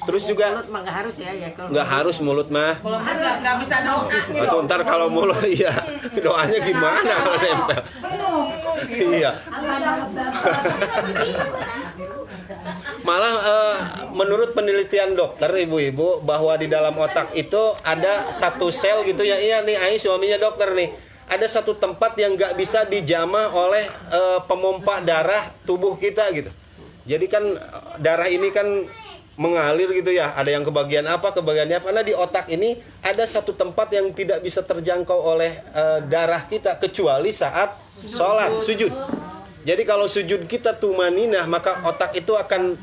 Terus juga mulut mah nggak harus ya kalau nggak harus mulut mah. Kalau nggak bisa doa. Atau ntar kalau mulut iya doanya gimana kalau nempel? Iya. Malah menurut penelitian dokter ibu-ibu bahwa di dalam otak itu ada satu sel gitu ya. Iya nih Ai suaminya dokter nih. Ada satu tempat yang nggak bisa dijamah oleh pemompa darah tubuh kita gitu. Jadi kan darah ini kan mengalir gitu ya, ada yang kebagian apa. Karena di otak ini ada satu tempat yang tidak bisa terjangkau oleh darah kita kecuali saat sholat, sujud. Jadi kalau sujud kita tumaninah, maka otak itu akan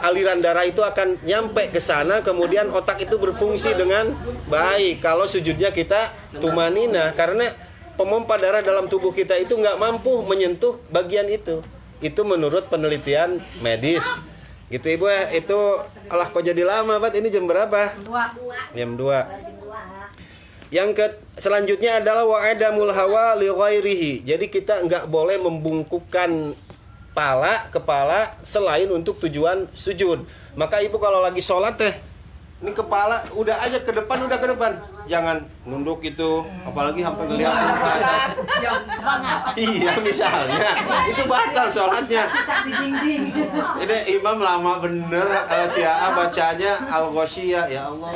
aliran darah itu akan nyampe ke sana, kemudian otak itu berfungsi dengan baik. Kalau sujudnya kita tumaninah, karena pompa darah dalam tubuh kita itu nggak mampu menyentuh bagian itu. Itu menurut penelitian medis. Gitu ibu ya, itu alah kok jadi lama Bat, ini jam berapa? Jam 2. Yang selanjutnya adalah wa'adamul hawa li ghairihi. Jadi kita nggak boleh membungkukkan kepala selain untuk tujuan sujud. Maka ibu kalau lagi sholat ini kepala udah aja ke depan, jangan nunduk itu, apalagi sampai ngeliat ke atas. Iya misalnya itu batal sholatnya. Ini imam lama bener Syiah bacanya Al-Ghasyiyah, ya Allah.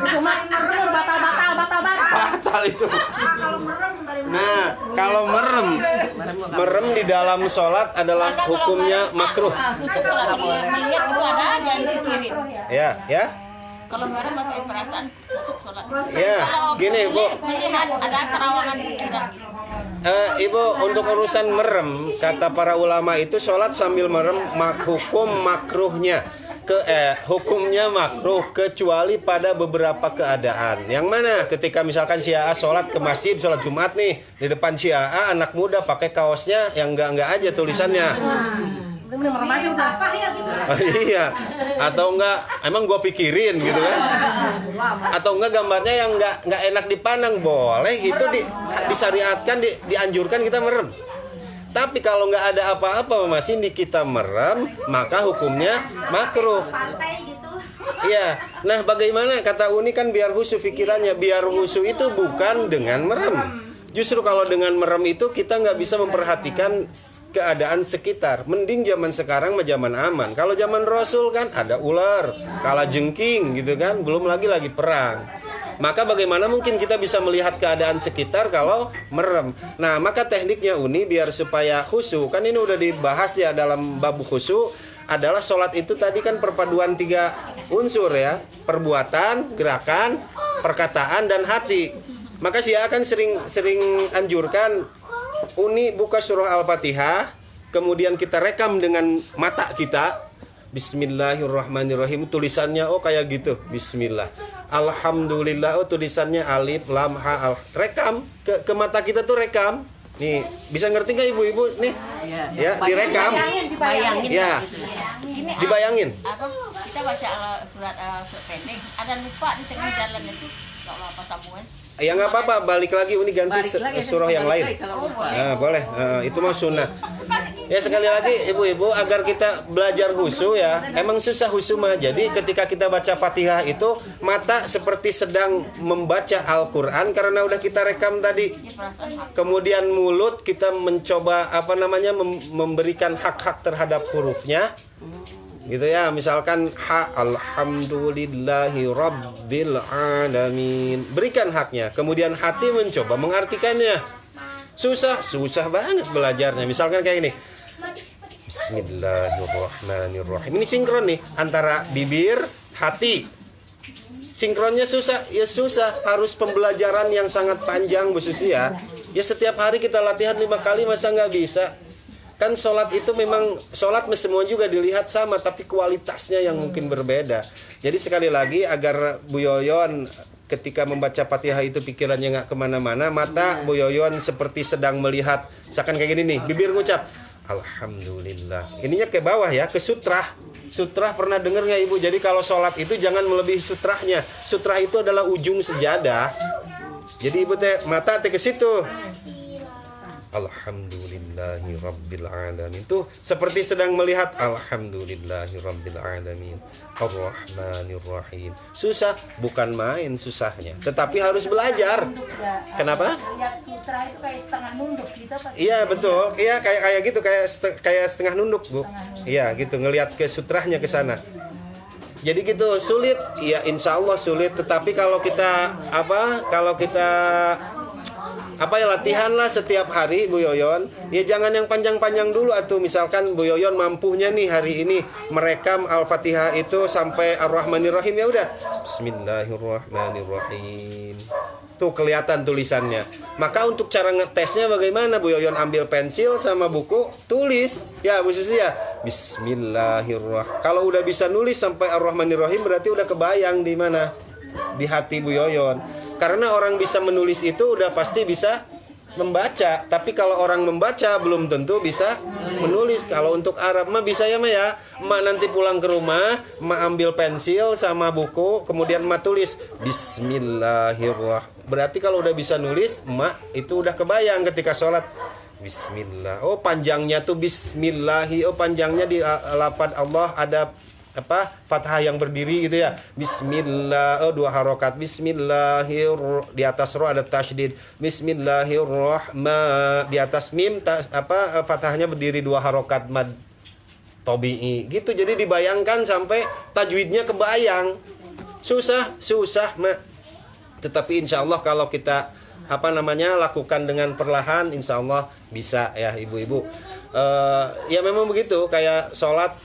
Cuma merem batal itu. Nah kalau merem di dalam sholat adalah hukumnya makruh. Ya. Kalau marah pakai perasaan masuk sholat. Ya, gini Bu. Melihat ada terawangan pikiran. Ibu untuk urusan merem kata para ulama itu sholat sambil merem hukumnya makruh kecuali pada beberapa keadaan. Yang mana? Ketika misalkan Syiah sholat ke masjid, sholat Jumat nih di depan Syiah anak muda pakai kaosnya yang enggak aja tulisannya. Iya. Atau enggak emang gua pikirin gitu kan? Atau enggak gambarnya yang enggak enak dipandang, boleh itu disyariatkan, dianjurkan kita merem. Tapi kalau nggak ada apa-apa masih di kita merem, maka hukumnya makruh. Iya. Nah, bagaimana kata Uni kan biar khusyuk pikirannya, biar khusyuk itu bukan dengan merem. Justru kalau dengan merem itu kita nggak bisa memperhatikan keadaan sekitar. Mending zaman sekarang mah zaman aman. Kalau zaman Rasul kan ada ular, kalajengking gitu kan, belum lagi perang. Maka bagaimana mungkin kita bisa melihat keadaan sekitar kalau merem? Nah, maka tekniknya Uni biar supaya khusyuk, kan ini udah dibahas ya dalam bab khusyuk, adalah sholat itu tadi kan perpaduan 3 unsur ya, perbuatan, gerakan, perkataan, dan hati. Maka saya akan sering anjurkan Uni buka surah Al-Fatihah, kemudian kita rekam dengan mata kita. Bismillahirrahmanirrahim, tulisannya kayak gitu, Bismillah. Alhamdulillah, tulisannya alif lam ha al. Rekam ke mata kita tuh rekam. Nih, bisa ngerti nggak ibu-ibu nih? Ya, direkam. Bayangin Ya. gitu ya. Ini Dibayangin. apa kita baca surat pendek, ada lupa di tengah jalan itu kalau apa sambungan. Ya nggak apa-apa, balik lagi Uni ganti surah yang lain. Nah, boleh. Itu mah sunnah. Ya sekali lagi ibu-ibu, agar kita belajar khusyuk ya. Emang susah khusyuk mah. Jadi ketika kita baca Fatihah itu mata seperti sedang membaca Al-Qur'an karena udah kita rekam tadi. Kemudian mulut kita mencoba memberikan hak-hak terhadap hurufnya. Gitu ya, misalkan alhamdulillahi rabbil alamin, berikan haknya. Kemudian hati mencoba mengartikannya. Susah banget belajarnya. Misalkan kayak ini, Bismillahirrahmanirrahim. Ini sinkron nih antara bibir, hati. Sinkronnya susah, ya susah. Harus pembelajaran yang sangat panjang Bu Susi ya. Ya setiap hari kita latihan 5 kali, masa nggak bisa? Kan sholat itu memang, sholat semua juga dilihat sama, tapi kualitasnya yang mungkin berbeda. Jadi sekali lagi, agar Bu Yoyon ketika membaca Fatihah itu pikirannya nggak kemana-mana, mata Bu Yoyon seperti sedang melihat, misalkan kayak gini nih, bibir ngucap Alhamdulillah, ininya ke bawah ya, ke sutrah. Sutrah pernah dengar nggak Ibu? Jadi kalau sholat itu jangan melebihi sutrahnya. Sutrah itu adalah ujung sejadah. Jadi Ibu mata ke situ. Alhamdulillahi rabbil alamin. Itu seperti sedang melihat Alhamdulillahi rabbil alamin Ar-Rahmanir Rahim. Susah, bukan main susahnya, tetapi harus belajar. Kenapa? Sutra itu kayak setengah nunduk gitu Pak. Iya betul. Iya kayak gitu, kayak setengah nunduk, Bu. Iya gitu, ngelihat ke sutrahnya ke sana. Jadi gitu, sulit. Ya insya Allah sulit, tetapi kalau kita latihanlah setiap hari Bu Yoyon. Ya jangan yang panjang-panjang dulu atuh. Misalkan Bu Yoyon mampunya nih hari ini merekam Al-Fatihah itu sampai Ar-Rahmanir Rahim, ya udah Bismillahirrahmanirrahim. Tuh kelihatan tulisannya. Maka untuk cara ngetesnya bagaimana? Bu Yoyon ambil pensil sama buku, tulis. Ya Bu Susi ya, Bismillahirrahmanirrahim. Kalau udah bisa nulis sampai Ar-Rahmanir Rahim berarti udah kebayang di mana? Di hati Bu Yoyon. Karena orang bisa menulis itu udah pasti bisa membaca. Tapi kalau orang membaca belum tentu bisa menulis. Kalau untuk Arab mah bisa ya Emak nanti pulang ke rumah, Emak ambil pensil sama buku, kemudian Emak tulis Bismillahirrahmanirrahim. Berarti kalau udah bisa nulis, Emak itu udah kebayang ketika sholat. Bismillah. Oh panjangnya tuh Bismillahi. Oh panjangnya di lafaz Allah ada fathah yang berdiri gitu ya. Bismillah, 2 harokat. Di atas ro ada tasydid. Bismillahirrahman. Di atas mim fathahnya berdiri 2 harokat mad tabi'i. Gitu, jadi dibayangkan sampai tajwidnya kebayang. Susah, Mak. Tetapi insya Allah kalau kita lakukan dengan perlahan, insya Allah bisa ya ibu-ibu. Ya memang begitu, kayak sholat.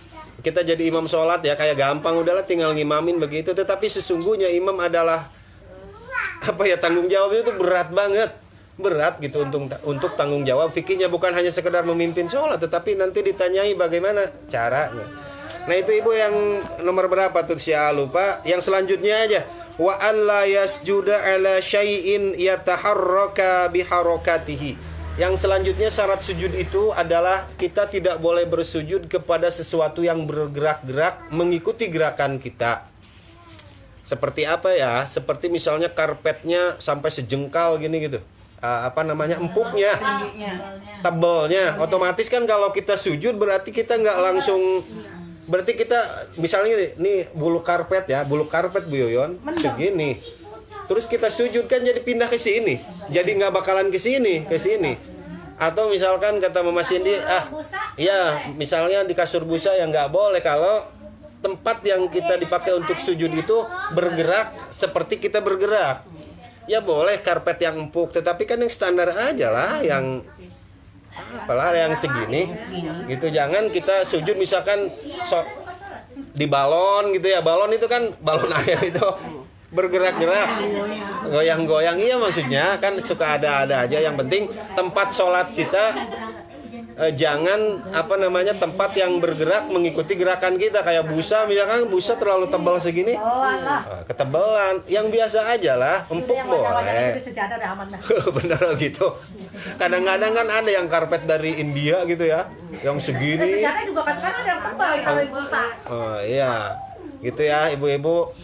Kita jadi imam sholat ya kayak gampang, udahlah tinggal ngimamin begitu. Tetapi sesungguhnya imam adalah tanggung jawabnya itu berat banget, berat gitu untuk tanggung jawab fikihnya, bukan hanya sekedar memimpin sholat, tetapi nanti ditanyai bagaimana caranya. Nah itu ibu yang nomor berapa tuh saya lupa. Yang selanjutnya aja, wa alla yasjuda ala syai'in yataharraka biharakatihi. Yang selanjutnya syarat sujud itu adalah kita tidak boleh bersujud kepada sesuatu yang bergerak-gerak mengikuti gerakan kita. Seperti apa ya? Seperti misalnya karpetnya sampai sejengkal gini gitu. Empuknya, tebalnya. Otomatis kan kalau kita sujud berarti kita nggak langsung. Berarti kita misalnya nih bulu karpet Bu Yoyon segini. Terus kita sujud kan jadi pindah ke sini. Jadi nggak bakalan ke sini. Atau misalkan kata Mama Cindy, misalnya di kasur busa yang nggak boleh kalau tempat yang kita dipakai untuk sujud itu bergerak seperti kita bergerak. Ya boleh karpet yang empuk, tetapi kan yang standar aja lah, yang apalah yang segini gitu. Jangan kita sujud misalkan di balon gitu ya. Balon itu kan balon air itu bergerak-gerak, goyang-goyang. Iya, maksudnya kan suka ada-ada aja. Yang penting tempat sholat kita jangan tempat yang bergerak mengikuti gerakan kita. Kayak busa misalkan, busa terlalu tebal segini, ketebalan. Yang biasa aja lah, empuk boleh. Bener gitu. Kadang-kadang kan ada yang karpet dari India gitu ya, yang segini. Sejarah juga kan ada yang tebal kalau busa. Oh iya, gitu ya ibu-ibu.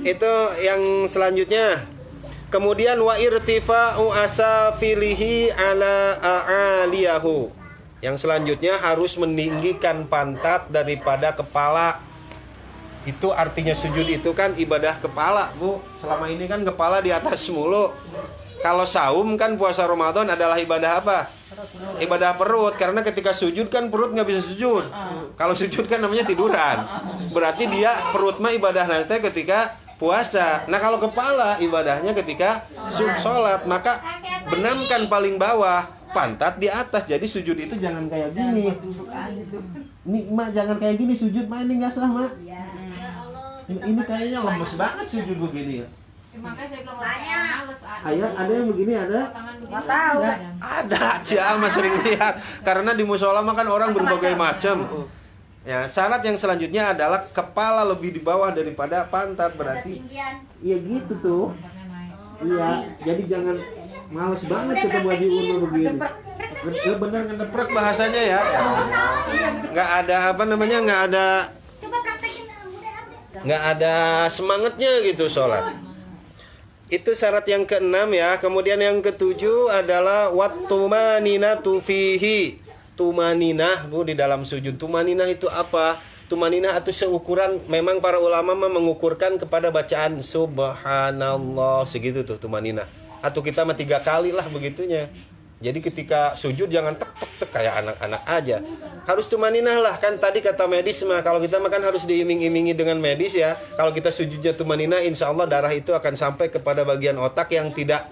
Itu yang selanjutnya. Kemudian wa irtifa'u asafilihi ala a'aliyahu. Yang selanjutnya harus meninggikan pantat daripada kepala. Itu artinya sujud itu kan ibadah kepala, Bu. Selama ini kan kepala di atas mulu. Kalau saum kan puasa Ramadan adalah ibadah apa? Ibadah perut. Karena ketika sujud kan perut nggak bisa sujud. Kalau sujud kan namanya tiduran. Berarti dia perut mah ibadah nanti ketika puasa. Nah kalau kepala ibadahnya ketika sholat. Maka benamkan paling bawah, pantat di atas. Jadi sujud itu jangan kayak gini. Nih Mak, jangan kayak gini sujud, Mak. Ini nggak sah, Mak. Ini kayaknya lemes banget sujud begini. Ada yang begini, ada? Nggak tahu. Ada, Ciama sering lihat. Karena di musola mah kan orang berbagai macam. Ya, syarat yang selanjutnya adalah kepala lebih di bawah daripada pantat. Berarti iya gitu tuh. Iya, jadi jangan males banget ketemu Haji Uno begini. Bener ngedeprek bahasanya ya. Nggak ada nggak ada semangatnya gitu sholat. Itu syarat yang keenam ya. Kemudian yang ketujuh adalah wattumaninatu fihi. Tumaninah, Bu, di dalam sujud. Tumaninah itu apa? Tumaninah itu seukuran, memang para ulama mengukurkan kepada bacaan subhanallah, segitu tuh tumaninah. Atau kita mah 3 kali lah begitunya. Jadi ketika sujud jangan tek tek tek kayak anak-anak aja. Harus tumaninah lah, kan tadi kata medis mah, kalau kita mah kan harus diiming-imingi dengan medis ya. Kalau kita sujudnya tumaninah, insya Allah darah itu akan sampai kepada bagian otak yang tidak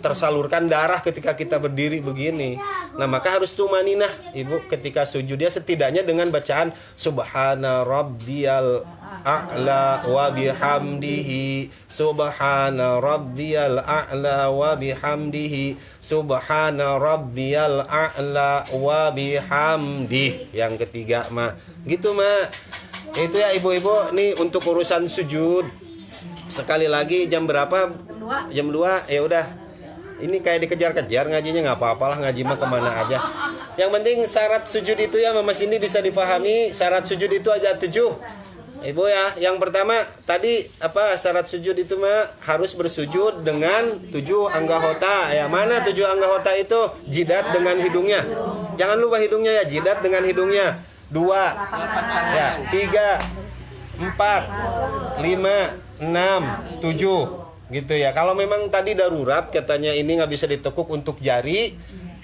tersalurkan darah ketika kita berdiri begini. Nah maka harus tumaninah ibu ketika sujud ya, setidaknya dengan bacaan subhana rabbiyal a'la wa bihamdihi, subhana rabbiyal a'la wa bihamdihi, subhana rabbiyal a'la wa bihamdihi. Yang ketiga mah gitu mah. Itu ya ibu-ibu, nih untuk urusan sujud. Sekali lagi jam berapa? Jam 2. Ya udah. Ini kayak dikejar-kejar ngajinya, nggak apa-apalah, ngaji mah kemana aja. Yang penting syarat sujud itu ya Mas ini bisa dipahami. Syarat sujud itu ada 7. Ibu ya, yang pertama tadi apa syarat sujud itu mah harus bersujud dengan 7 anggahota. Ya, mana 7 anggahota itu? Jidat dengan hidungnya. Jangan lupa hidungnya ya, jidat dengan hidungnya. 2 ya, 3 4 5 6 7 gitu ya. Kalau memang tadi darurat katanya ini nggak bisa ditekuk untuk jari,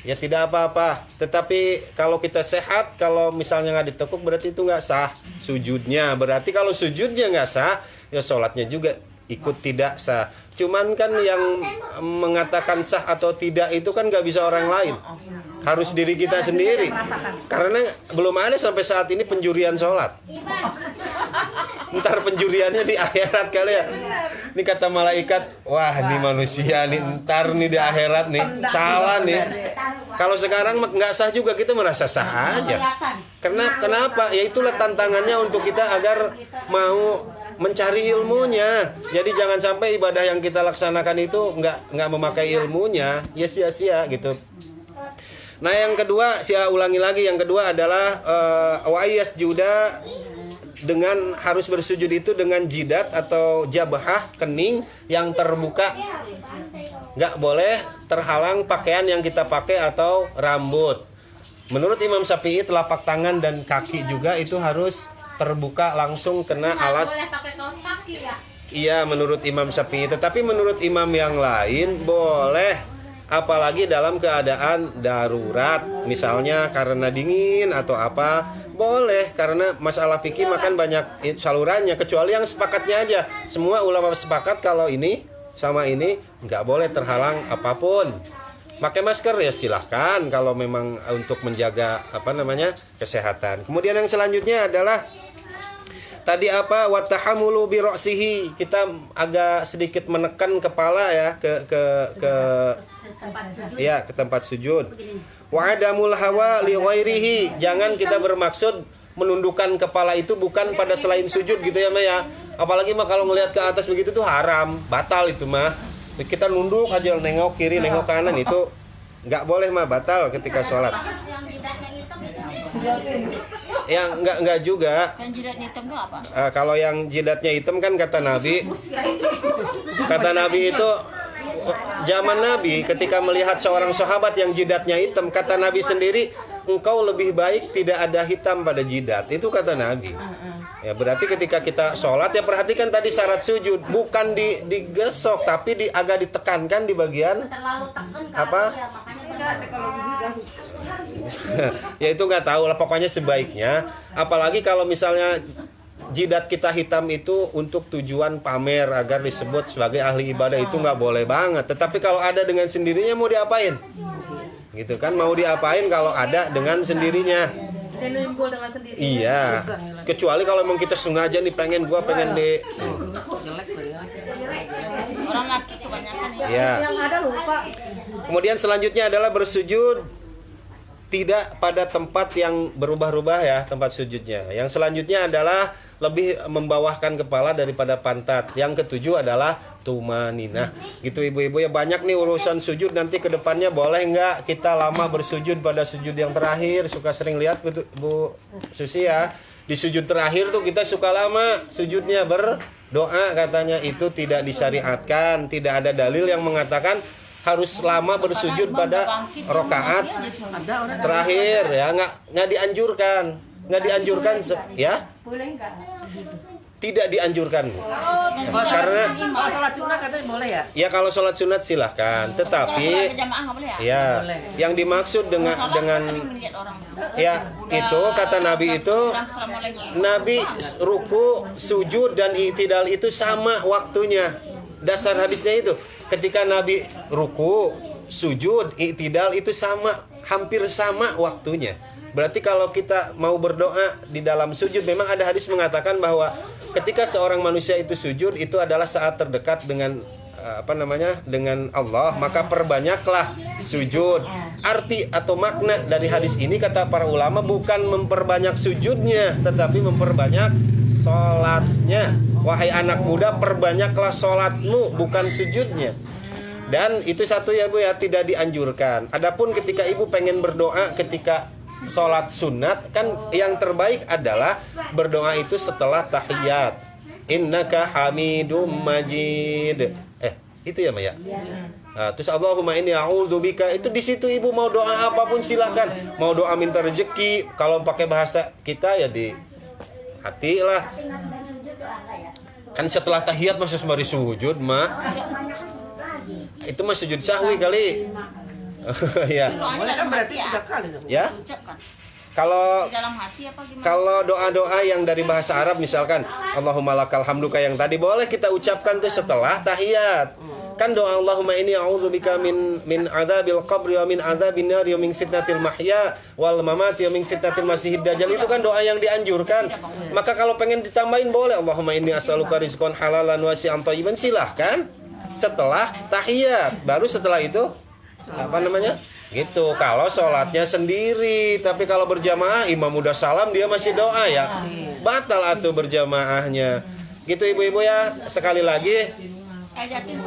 ya tidak apa-apa. Tetapi kalau kita sehat, kalau misalnya nggak ditekuk berarti itu nggak sah sujudnya. Berarti kalau sujudnya nggak sah, ya sholatnya juga ikut tidak sah. Cuman kan yang mengatakan sah atau tidak itu kan nggak bisa orang lain, harus diri kita sendiri. Karena belum ada sampai saat ini penjurian sholat. Ntar penjuriannya di akhirat kali ya. Ini kata malaikat, wah ini manusia nih, ntar nih di akhirat nih salah nih. Kalau sekarang nggak sah juga kita merasa sah aja. Kenapa? Ya itulah tantangannya untuk kita agar mau mencari ilmunya. Jadi jangan sampai ibadah yang kita laksanakan itu nggak memakai ilmunya, ya sia-sia gitu. Nah yang kedua, saya ulangi lagi, yang kedua adalah wa'iyas juda, dengan harus bersujud itu dengan jidat atau jabhah, kening yang terbuka. Nggak boleh terhalang pakaian yang kita pakai atau rambut. Menurut Imam Syafi'i telapak tangan dan kaki juga itu harus terbuka langsung kena alas. Boleh pakai kaos kaki ya? Iya menurut Imam Syafi'i. Tetapi menurut imam yang lain boleh apalagi dalam keadaan darurat, misalnya karena dingin atau apa, boleh, karena masalah fikih makan banyak salurannya, kecuali yang sepakatnya aja. Semua ulama sepakat kalau ini sama ini nggak boleh terhalang apapun. Pakai masker ya silahkan kalau memang untuk menjaga kesehatan. Kemudian yang selanjutnya adalah tadi watahamulu bi ra'sihi. Kita agak sedikit menekan kepala ya ke tempat sujud. Wa adamul hawa li ghairihi. Jangan kita bermaksud menundukkan kepala itu bukan pada selain sujud gitu ya Ma ya. Apalagi mah kalau ngelihat ke atas begitu tuh haram, batal itu mah. Kita nunduk aja, nengok kiri, nengok kanan, itu nggak boleh mah, batal ketika sholat. Yang jidatnya hitam itu. Yang nggak juga. Kan jidatnya hitam itu apa? Kalau yang jidatnya hitam kan kata Nabi itu zaman Nabi ketika melihat seorang sahabat yang jidatnya hitam, kata Nabi sendiri, engkau lebih baik tidak ada hitam pada jidat. Itu kata Nabi. Ya berarti ketika kita sholat ya perhatikan tadi syarat sujud, bukan digesok tapi agak ditekankan di bagian Terlalu tekan apa? Ya, makanya ya itu nggak tahu lah, pokoknya sebaiknya. Apalagi kalau misalnya jidat kita hitam itu untuk tujuan pamer agar disebut sebagai ahli ibadah, itu nggak boleh banget. Tetapi kalau ada dengan sendirinya mau diapain? Gitu kan, mau diapain kalau ada dengan sendirinya? Dan nimbul dengan sendiri. Iya. Kecuali kalau memang kita sengaja nih pengen di Orang laki kebanyakan ya. ya. Yang ada lupa. Kemudian selanjutnya adalah bersujud tidak pada tempat yang berubah-ubah ya, tempat sujudnya. Yang selanjutnya adalah lebih membawahkan kepala daripada pantat. Yang ketujuh adalah tumaninah. Gitu ibu-ibu ya, banyak nih urusan sujud, nanti ke depannya boleh nggak kita lama bersujud pada sujud yang terakhir. Suka sering lihat Bu Susi ya, di sujud terakhir tuh kita suka lama sujudnya berdoa, katanya itu tidak disyariatkan. Tidak ada dalil yang mengatakan harus lama bersujud pada rakaat terakhir ya, nggak dianjurkan ya, tidak dianjurkan karena Kalau sholat sunat katanya boleh ya? ya kalau sholat sunat silahkan, tetapi Berjamaah nggak boleh ya? ya yang dimaksud dengan ya itu kata Nabi itu, Nabi ruku, sujud dan i'tidal itu sama waktunya. Dasar hadisnya itu ketika Nabi ruku, sujud, i'tidal itu sama, hampir sama waktunya. Berarti kalau kita mau berdoa di dalam sujud, memang ada hadis mengatakan bahwa ketika seorang manusia itu sujud, itu adalah saat terdekat dengan dengan Allah, maka perbanyaklah sujud. Arti atau makna dari hadis ini kata para ulama bukan memperbanyak sujudnya, tetapi memperbanyak sholatnya. Wahai anak muda, perbanyaklah sholatmu, bukan sujudnya. Dan itu satu ya Bu ya, tidak dianjurkan. Adapun ketika ibu pengen berdoa ketika sholat sunat, kan yang terbaik adalah berdoa itu setelah tahiyat. Innaka hamidum majid. Itu ya Maya. Nah, terus Allahumma inni a'udzubika, itu di situ ibu mau doa apapun silahkan. Mau doa minta rezeki, kalau pakai bahasa kita ya di hati lah. Kan setelah tahiyat masih sembari sujud mah. Itu mah sujud sahwi kali. Ya. Boleh kan berarti 3 kali dong. Ya. Kalau Dalam hati apa gimana? kalau doa-doa yang dari bahasa Arab misalkan Allahumma lakal hamdu yang tadi boleh kita ucapkan tuh setelah tahiyat. Kan doa Allahumma inni a'udzubika min adzabil qabri wa min adzabin nar wa min fitnatil mahya wal mamati wa min fitnatil masiihid dajjal, itu kan doa yang dianjurkan. Maka kalau pengen ditambahin boleh Allahumma inni as'aluka rizqan halalan wasi'an thayyiban, silahkan setelah tahiyat. Baru setelah itu gitu kalau sholatnya sendiri. Tapi kalau berjamaah imam udah salam dia masih doa ya, batal atau berjamaahnya. Gitu ibu-ibu ya. Sekali lagi,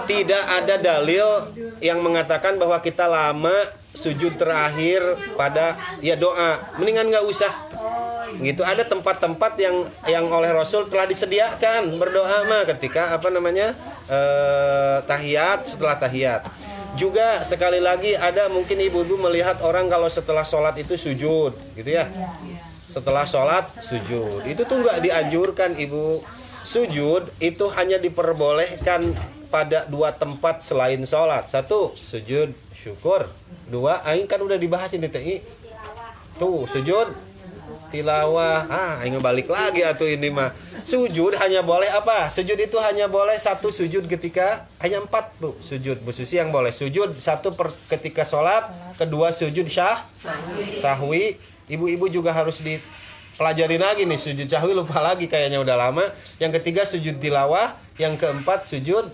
tidak ada dalil yang mengatakan bahwa kita lama sujud terakhir pada ya doa, mendingan nggak usah gitu. Ada tempat-tempat yang oleh Rasul telah disediakan berdoa mah ketika tahiyat, setelah tahiyat. Juga sekali lagi ada mungkin ibu-ibu melihat orang kalau setelah sholat itu sujud gitu ya. Setelah sholat sujud, itu tuh nggak dianjurkan ibu. Sujud itu hanya diperbolehkan pada 2 tempat selain sholat. 1, sujud syukur. 2, aing kan udah dibahas ini TI. Tuh, sujud tilawah. Aing balik lagi atuh ini mah. Sujud hanya boleh apa? Sujud itu hanya boleh 1 sujud ketika hanya 4 tuh sujud Bu Susi yang boleh. Sujud 1 ketika sholat, kedua sujud sahwi. Ibu-ibu juga harus dipelajarin lagi nih sujud sahwi, lupa lagi kayaknya udah lama. Yang ketiga sujud tilawah, yang keempat sujud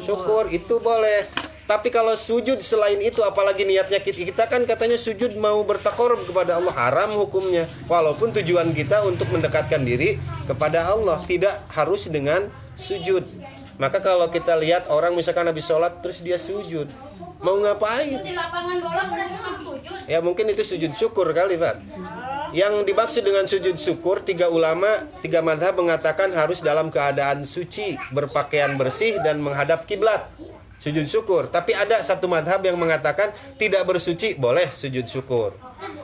syukur itu boleh. Tapi kalau sujud selain itu, apalagi niatnya kita kan katanya sujud mau bertakarrub kepada Allah, haram hukumnya. Walaupun tujuan kita untuk mendekatkan diri kepada Allah, tidak harus dengan sujud. Maka kalau kita lihat orang misalkan habis sholat terus dia sujud, mau ngapain? Di lapangan bola pada sujud. Ya mungkin itu sujud syukur kali Pak. Yang dimaksud dengan sujud syukur, 3 ulama, 3 mazhab mengatakan harus dalam keadaan suci, berpakaian bersih dan menghadap kiblat. Sujud syukur. Tapi ada 1 mazhab yang mengatakan tidak bersuci boleh sujud syukur.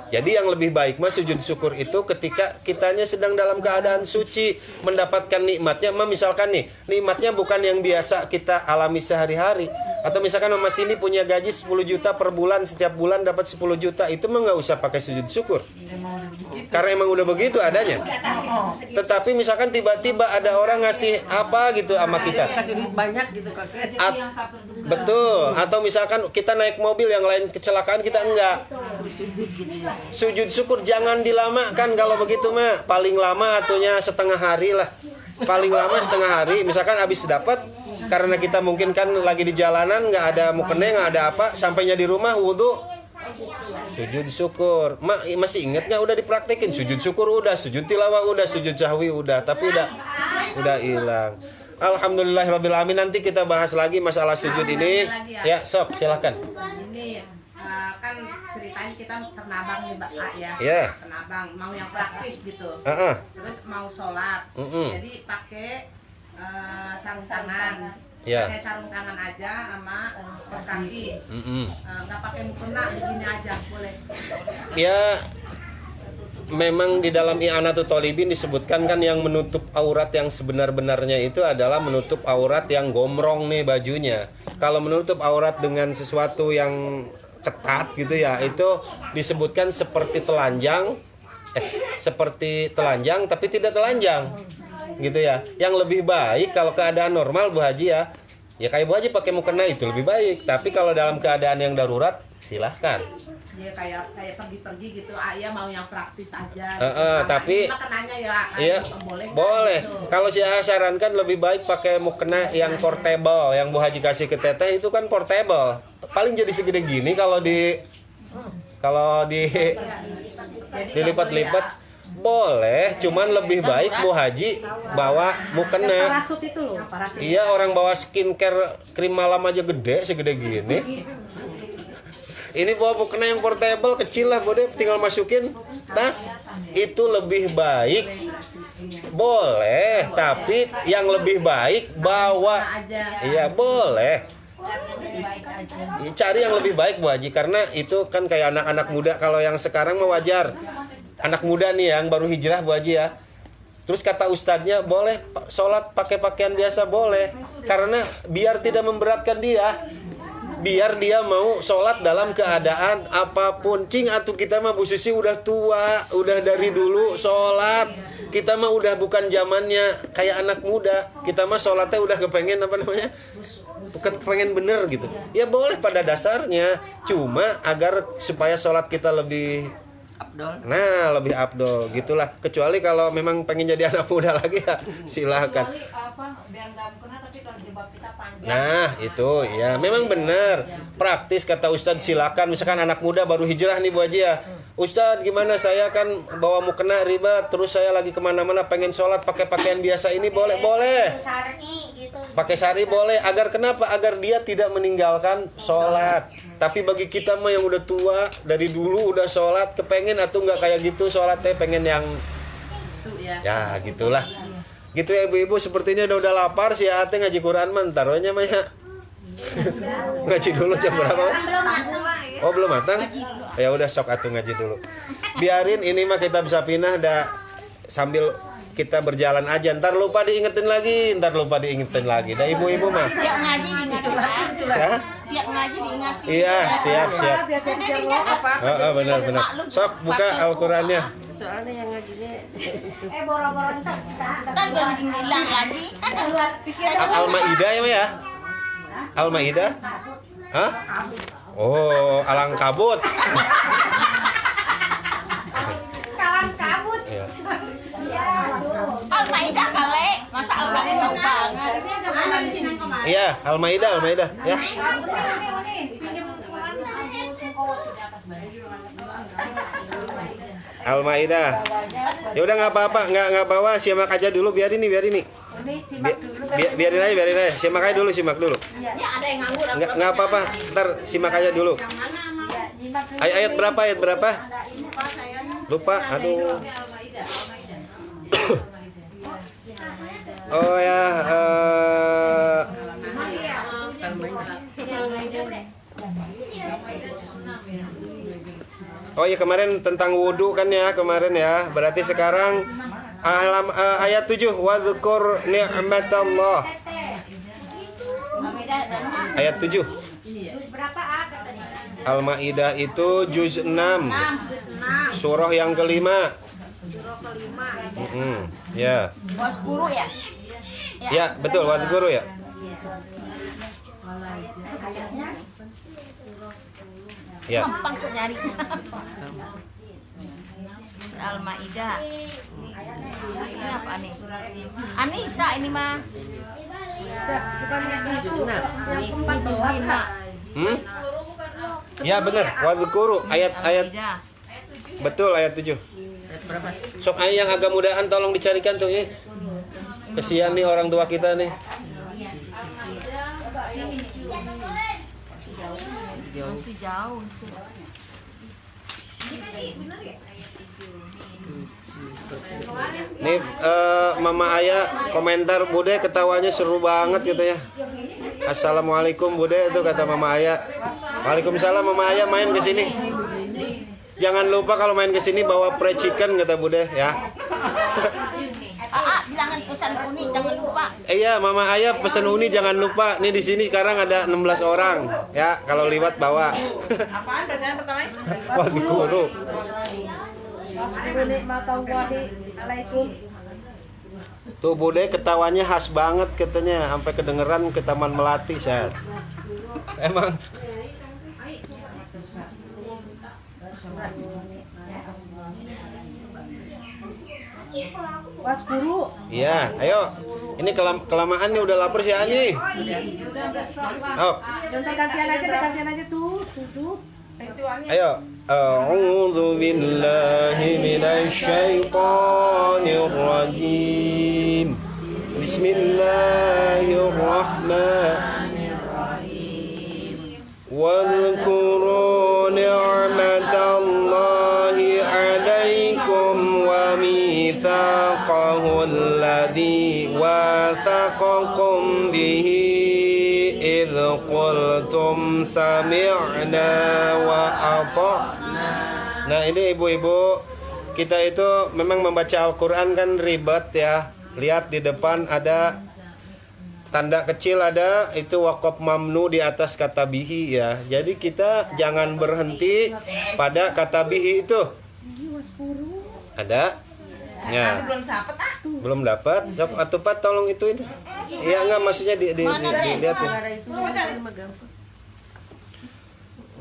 Jadi yang lebih baik mah sujud syukur itu ketika kitanya sedang dalam keadaan suci, mendapatkan nikmatnya. Misalkan nih, nikmatnya bukan yang biasa kita alami sehari-hari. Atau misalkan Mas ini punya gaji 10 juta per bulan, setiap bulan dapat 10 juta, itu mah nggak usah pakai sujud syukur. Karena emang udah begitu adanya. Tetapi misalkan tiba-tiba ada orang ngasih apa gitu sama kita. Kasih duit banyak gitu kan. Betul. Atau misalkan kita naik mobil yang lain kecelakaan kita enggak. Sujud syukur jangan dilamakan kalau begitu mah. Paling lama atunya setengah hari lah. Paling lama setengah hari. Misalkan habis dapat, karena kita mungkin kan lagi di jalanan nggak ada mukena, nggak ada apa, sampainya di rumah wudu, sujud syukur. Masih ingatnya udah dipraktekin sujud syukur udah, sujud tilawah udah, sujud sahwi udah, tapi udah hilang. Alhamdulillahirabbil alamin. Nanti kita bahas lagi masalah sujud ini. Ya, sok silakan. Ini kan ceritanya kita ternabang nih Mbak ya. Yeah. Ternabang mau yang praktis gitu. Terus mau sholat. Jadi pakai sarung tangan. Yeah. Pakai sarung tangan aja sama kos kaki. Nggak pakai mukena, begini aja boleh. Ya, memang di dalam I'anatul Thalibin disebutkan kan yang menutup aurat yang sebenar-benarnya itu adalah menutup aurat yang gomrong nih bajunya. Kalau menutup aurat dengan sesuatu yang ketat gitu ya, itu disebutkan seperti telanjang tapi tidak telanjang gitu ya. Yang lebih baik kalau keadaan normal Bu Haji ya kayak Bu Haji pakai mukena itu lebih baik. Tapi kalau dalam keadaan yang darurat silahkan. Dia kayak pergi-pergi gitu. Ya mau yang praktis aja. Tapi makanannya ya iya, boleh. Gitu. Kalau saya sarankan lebih baik pakai mukena yang portable, yang Bu Haji kasih ke Teteh itu kan portable. Paling jadi segede gini kalau dilipat-lipat. Boleh, cuman lebih baik Bu Haji bawa mukena. Parasut itu loh, parasut. Iya, orang bawa skincare krim malam aja gede, segede gini. Ini bawa mukena yang portable, kecil lah, boleh tinggal masukin tas. Itu lebih baik. Boleh, tapi yang lebih baik bawa. Iya, boleh. Cari yang lebih baik Bu Haji, karena itu kan kayak anak-anak muda. Kalau yang sekarang mah wajar. Anak muda nih yang baru hijrah Bu Haji ya. Terus kata ustadznya boleh sholat pakai pakaian biasa boleh. Karena biar tidak memberatkan dia. Biar dia mau sholat dalam keadaan apapun. Cing atuh kita mah Bu Susi udah tua. Udah dari dulu sholat. Kita mah udah bukan zamannya kayak anak muda. Kita mah sholatnya udah kepengen kepengen bener gitu. Ya boleh pada dasarnya. Cuma agar supaya sholat kita lebih lebih afdol gitulah. Kecuali kalau memang pengen jadi anak muda lagi ya silahkan. Nah itu ya memang benar praktis kata Ustadz, silakan. Misalkan anak muda baru hijrah nih Bu Haji ya, Ustadz gimana saya kan bawa mukena ribet, terus saya lagi kemana-mana pengen sholat pakai pakaian biasa ini boleh pakai sari boleh. Agar kenapa? Agar dia tidak meninggalkan sholat. Tapi bagi kita mah yang udah tua dari dulu udah sholat, kepengen atau nggak kayak gitu sholatnya, pengen yang ya gitulah. Gitu ya ibu-ibu, sepertinya udah lapar si Ate ngaji Quran mah taruhnya mah ya. Ngaji dulu jam berapa? Oh belum matang? Ya udah sok atuh ngaji dulu. Biarin ini mah kita bisa pindah dah sambil kita berjalan aja. Ntar lupa diingetin lagi. Dah ibu-ibu mah. Tiap ngaji diingatin Ya? Tiap ngaji diingatin. Iya, siap. Biar jadi jawab apa? Benar. Sok buka Al-Qur'annya. Soalnya yang ngajinya boro-boro entar kita. Kan udah hilang lagi. Pikiran Al-Maidah ya? Al-Maidah? Hah? Oh, alang kabut. Kawan kabut. Iya. Al-Maidah kali. Masa Al-Maidah jauh banget. Iya, Al-Maidah ya. Al-Maidah. Ya udah nggak apa-apa, nggak bawa, simak aja dulu, biarin nih. Biarin aja. Simak aja dulu. Ya ada yang nganggur. Nggak apa-apa, ntar simak aja dulu. Ayat berapa? Lupa, aduh. Oh ya, oh ya kemarin tentang wudhu kan ya kemarin ya. Berarti sekarang ayat 7 wadhkur ni'matallah. Ayat 7. Berapa katanya? Al-Maidah itu juz 6. Surah yang kelima. Ya. Waskuru ya. Ya, betul, wadhkuru ya. Ya. Gampang tuh nyari. Al-Maidah. Ini apa nih? Anissa ini mah. Ya benar, wadhkuru ayat Al-Maidah. betul ayat 7. Sok yang agak mudaan tolong dicarikan tuh ya. Kesian nih orang tua kita nih. Masih jauh. Nih Mama Ayah komentar Bude ketawanya seru banget gitu ya. Assalamualaikum Bude itu kata Mama Ayah. Waalaikumsalam Mama Ayah, main ke sini. Jangan lupa kalau main ke sini bawa fried chicken kata Bude ya. Bilangan pesan Uni jangan lupa. Iya, Mama Ayah pesan Uni jangan lupa. Nih di sini sekarang ada 16 orang ya. Kalau liwat bawa. Apaan bacaan pertama? Wadhkuru. Tuh Bude ketawanya khas banget katanya, sampai kedengeran ke Taman Melati Syar. Emang Waskuru. iya, ayo. Ini kelamaan nih udah lapar sih Ani. Oh. Contoh gantian aja tuh. Ayo. A'udzu billahi minasy syaithanir rajim. Bismillahirrahmanirrahim. Wadhkuru ni'matallahi 'alaikum wa mitsaqahu alladzi wathaqakum bihi idh qultum sami'na wa ata'na. Nah ini ibu-ibu, kita itu memang membaca Al-Quran kan ribet ya. Lihat di depan ada tanda kecil, ada itu waqaf mamnu di atas kata bihi ya. Jadi kita jangan berhenti pada kata bihi itu. Ada? Ya. Belum dapat. Atau Pak tolong itu. Iya enggak, maksudnya dilihatin.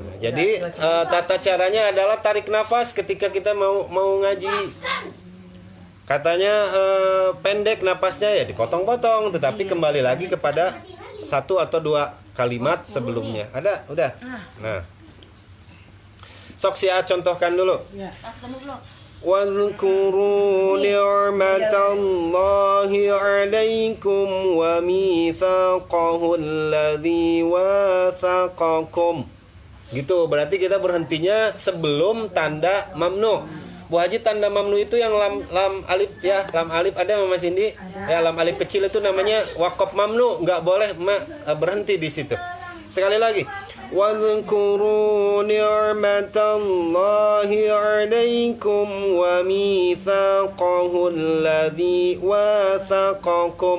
Nah, jadi tata caranya adalah tarik nafas ketika kita mau ngaji. Katanya pendek napasnya ya dipotong-potong, tetapi kembali lagi kepada 1 atau 2 kalimat sebelumnya. Ada? Udah? Nah. Sok si A contohkan dulu. Wadhkuru ni'matallahi 'alaikum wa mitsaqahu alladzi wathaqakum. Gitu, berarti kita berhentinya sebelum tanda mamnu. Bu Haji, tanda mamnu itu yang lam alif ya, lam alif ada Mama Cindy? Ya, lam alif kecil itu namanya waqaf mamnu, enggak boleh berhenti di situ. Sekali lagi. واذكروا نعمة الله عليكم وميثاقه الذي واثقكم.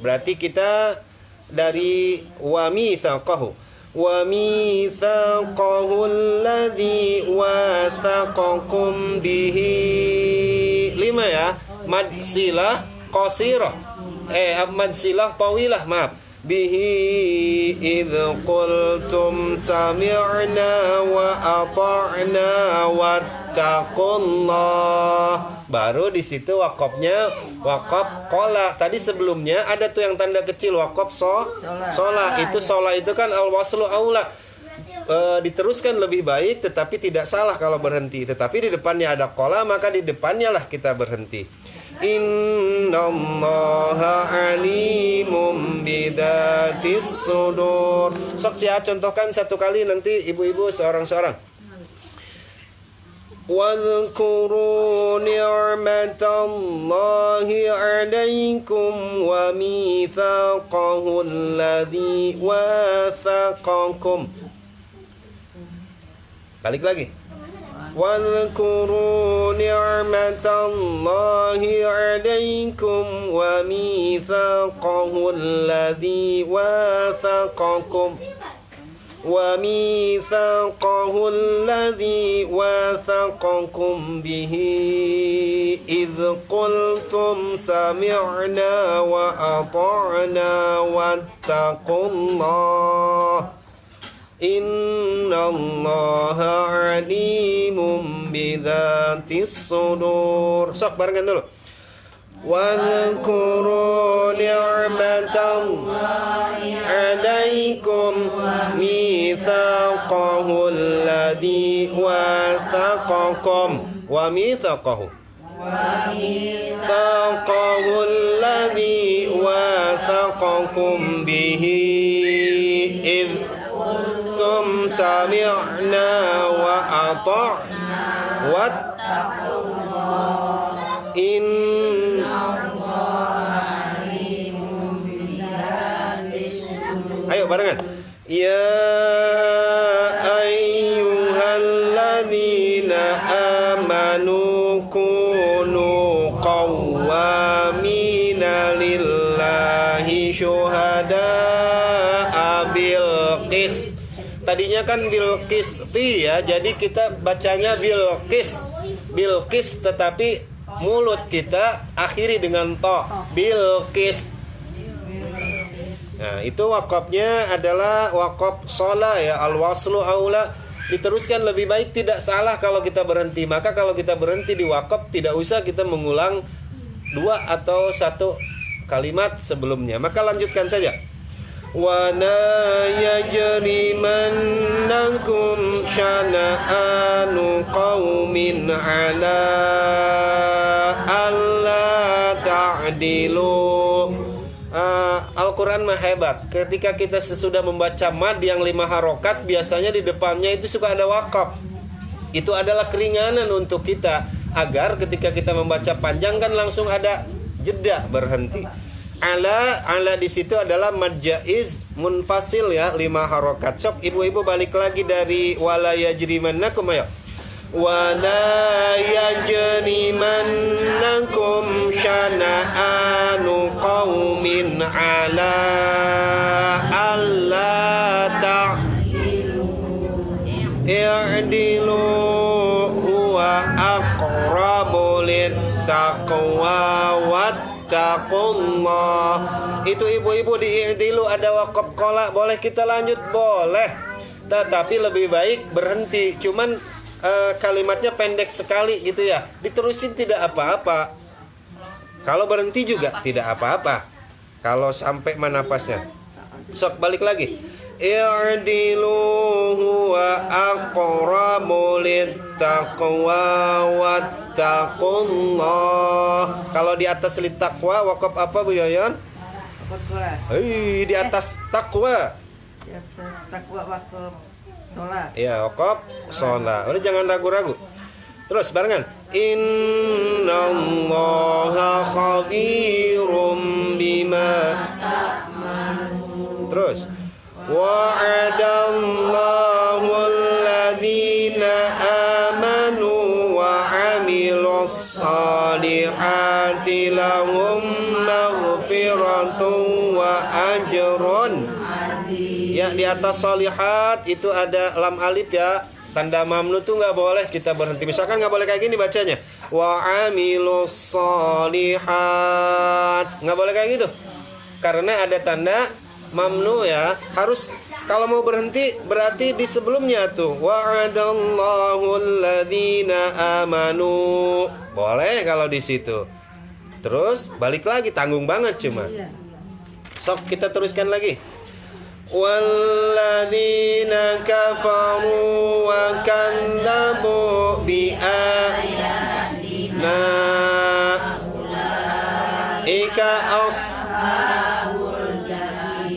Berarti kita dari wamithaqahu. Wamithaqahu alladhi wathaqakum bihi. 5 ya. Mad silah qasirah. Mad silah tawilah, maaf. Bihi idh qultum sami'na wa ata'na wattaqullah. Baru di situ wakafnya wakaf qola. Tadi sebelumnya ada tuh yang tanda kecil wakaf sola. Itu sola itu kan al-waslu aula. Diteruskan lebih baik, tetapi tidak salah kalau berhenti. Tetapi di depannya ada qola, maka di depannya lah kita berhenti. Innallaha alimum bidatis sudur. Sok saya contohkan satu kali, nanti ibu-ibu seorang-seorang. Wadhkuru ni'matallahi 'alaikum wa mitsaqahu alladhi wathaqakum. Balik lagi. واذكروا نعمة الله عليكم وميثاقه الذي واثقكم به إذ قلتم سمعنا وأطعنا واتقوا الله Innallaha alimum bidzatis sudur. Sok barengan dulu. Wadhkuru ni'matallahi 'alaikum mitsaqahu alladhi wathaqakum wa mitsaqahu alladhi wathaqakum bihi idh qultum sami'na wa ata'na wattaqullah innallaha alimun bidatis sudur. Ayo barengan. Ya ayyuhalladzina amanu kunu qawwamina lillahi syuhada'a bil qist. Tadinya kan bil qisti ya, jadi kita bacanya bil qist, tetapi mulut kita akhiri dengan to, bil qist. Nah, itu wakafnya adalah wakaf sholah ya, al-waslu aula. Diteruskan lebih baik, tidak salah kalau kita berhenti. Maka kalau kita berhenti di wakaf, tidak usah kita mengulang 2 atau 1 kalimat sebelumnya. Maka lanjutkan saja. Wa la yajrimannakum syana'anu qaumin ala alla ta'dilu. Al-Quran mah hebat. Ketika kita sesudah membaca mad yang 5 harokat, biasanya di depannya itu suka ada wakaf. Itu adalah keringanan untuk kita, agar ketika kita membaca panjang kan langsung ada jeda berhenti. Ala di situ adalah mad jaiz munfasil ya, 5 harokat. Sok ibu-ibu balik lagi dari wala yajrimannakum ayo. Wala yajrimannakum syana'anu qaumin ala alla ta'dilu huwa aqrabu littaqwa wattaqullah. Itu ibu-ibu di i'dilu ada wakaf qola, boleh kita lanjut? Boleh, tetapi lebih baik berhenti. Cuman kalimatnya pendek sekali gitu ya, diterusin tidak apa-apa. Kalau berhenti juga tidak apa-apa, kalau sampai mana pasnya. Sok balik lagi. I'dilu huwa aqrabu littaqwa wattaqullah. Kalau di atas littaqwa wakaf apa Bu Yoyon? Di atas takwa. Di atas takwa wakaf sholat. Ya, wakaf sholat. Udah jangan ragu-ragu. Terus barengan. Innallaha khabirum bima ta'malun. Terus. Wa'adallahu di atas solihat itu ada lam alif ya. Tanda mamnu tuh nggak boleh kita berhenti. Misalkan nggak boleh kayak gini bacanya. Wa amilus solihat. Nggak boleh kayak gitu. Karena ada tanda mamnu ya. Harus kalau mau berhenti berarti di sebelumnya tuh. Wa'adallahu alladzina amanu. Boleh kalau di situ. Terus balik lagi, tanggung banget cuma. Sok kita teruskan lagi. Walladzina kafaru wa kadzabu bi ayatina ika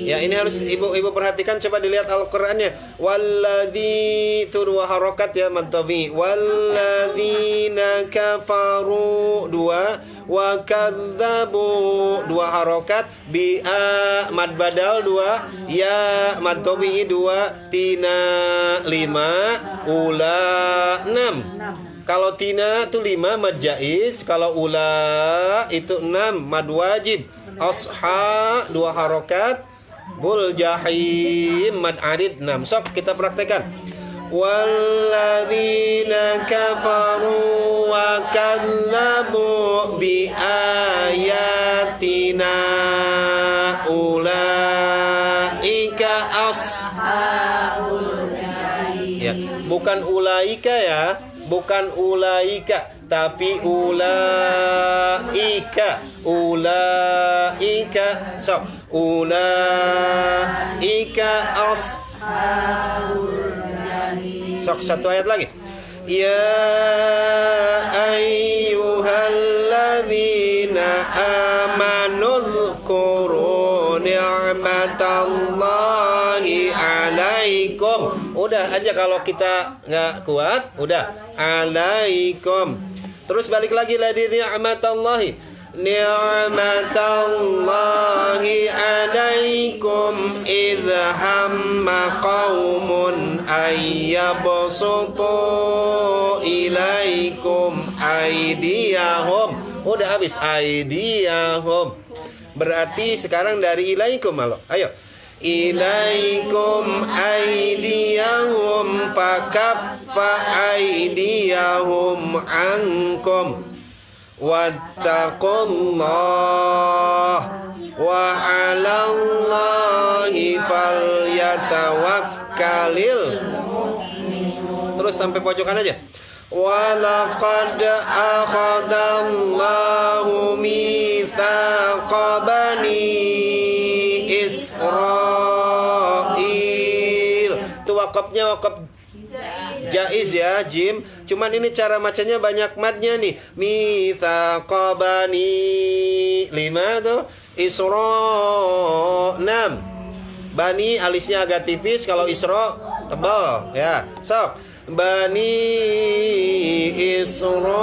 ya, ini harus ibu-ibu perhatikan, coba dilihat Al-Qur'annya. Walladzi itu dua harokat ya, mantabi. Walladzina kafaru dua, wa kadzabu dua harokat, bi a mad badal dua, ya mantabi dua, tina lima, ula enam. Kalau tina itu 5 mad jaiz, kalau ula itu 6 mad wajib. Asha dua harokat, bul jahim mad arid 6. Sok kita praktekkan. Walladzina kafaru wa kadzabu bi ayatina ulaika ashabul jahim. Ya, bukan ulaika ya, bukan ulaika, tapi ulaika. So, ulaika ashabul jahim. Sok satu ayat lagi. Ya ayyuhalladzina amanu dzkuru ni'matallahi alaikum. Udah aja kalau kita nggak kuat, udah alaikum. Terus balik lagi lah di ni'matallahi. Ni'matallahi alaikum idh hamma qaumun ayyabsutu ilaikum aydiyahum. Udah habis aydiyahum. Berarti sekarang dari ilaikum halo. Ayo. Ilaikum aydiyahum fakaffa aydiyahum ankum wattaqullah wa 'alallahi falyatawakkalil. Terus sampai pojokan aja. Walaqad akhadallahu mitsaqa bani Israil. Itu wakafnya wakaf jaiz ya, jim. Cuman ini cara bacanya banyak madnya nih. Mitsaqa bani 5 tuh, Isra 6. Bani alisnya agak tipis, kalau Isra tebal ya. Sok. Bani Israil.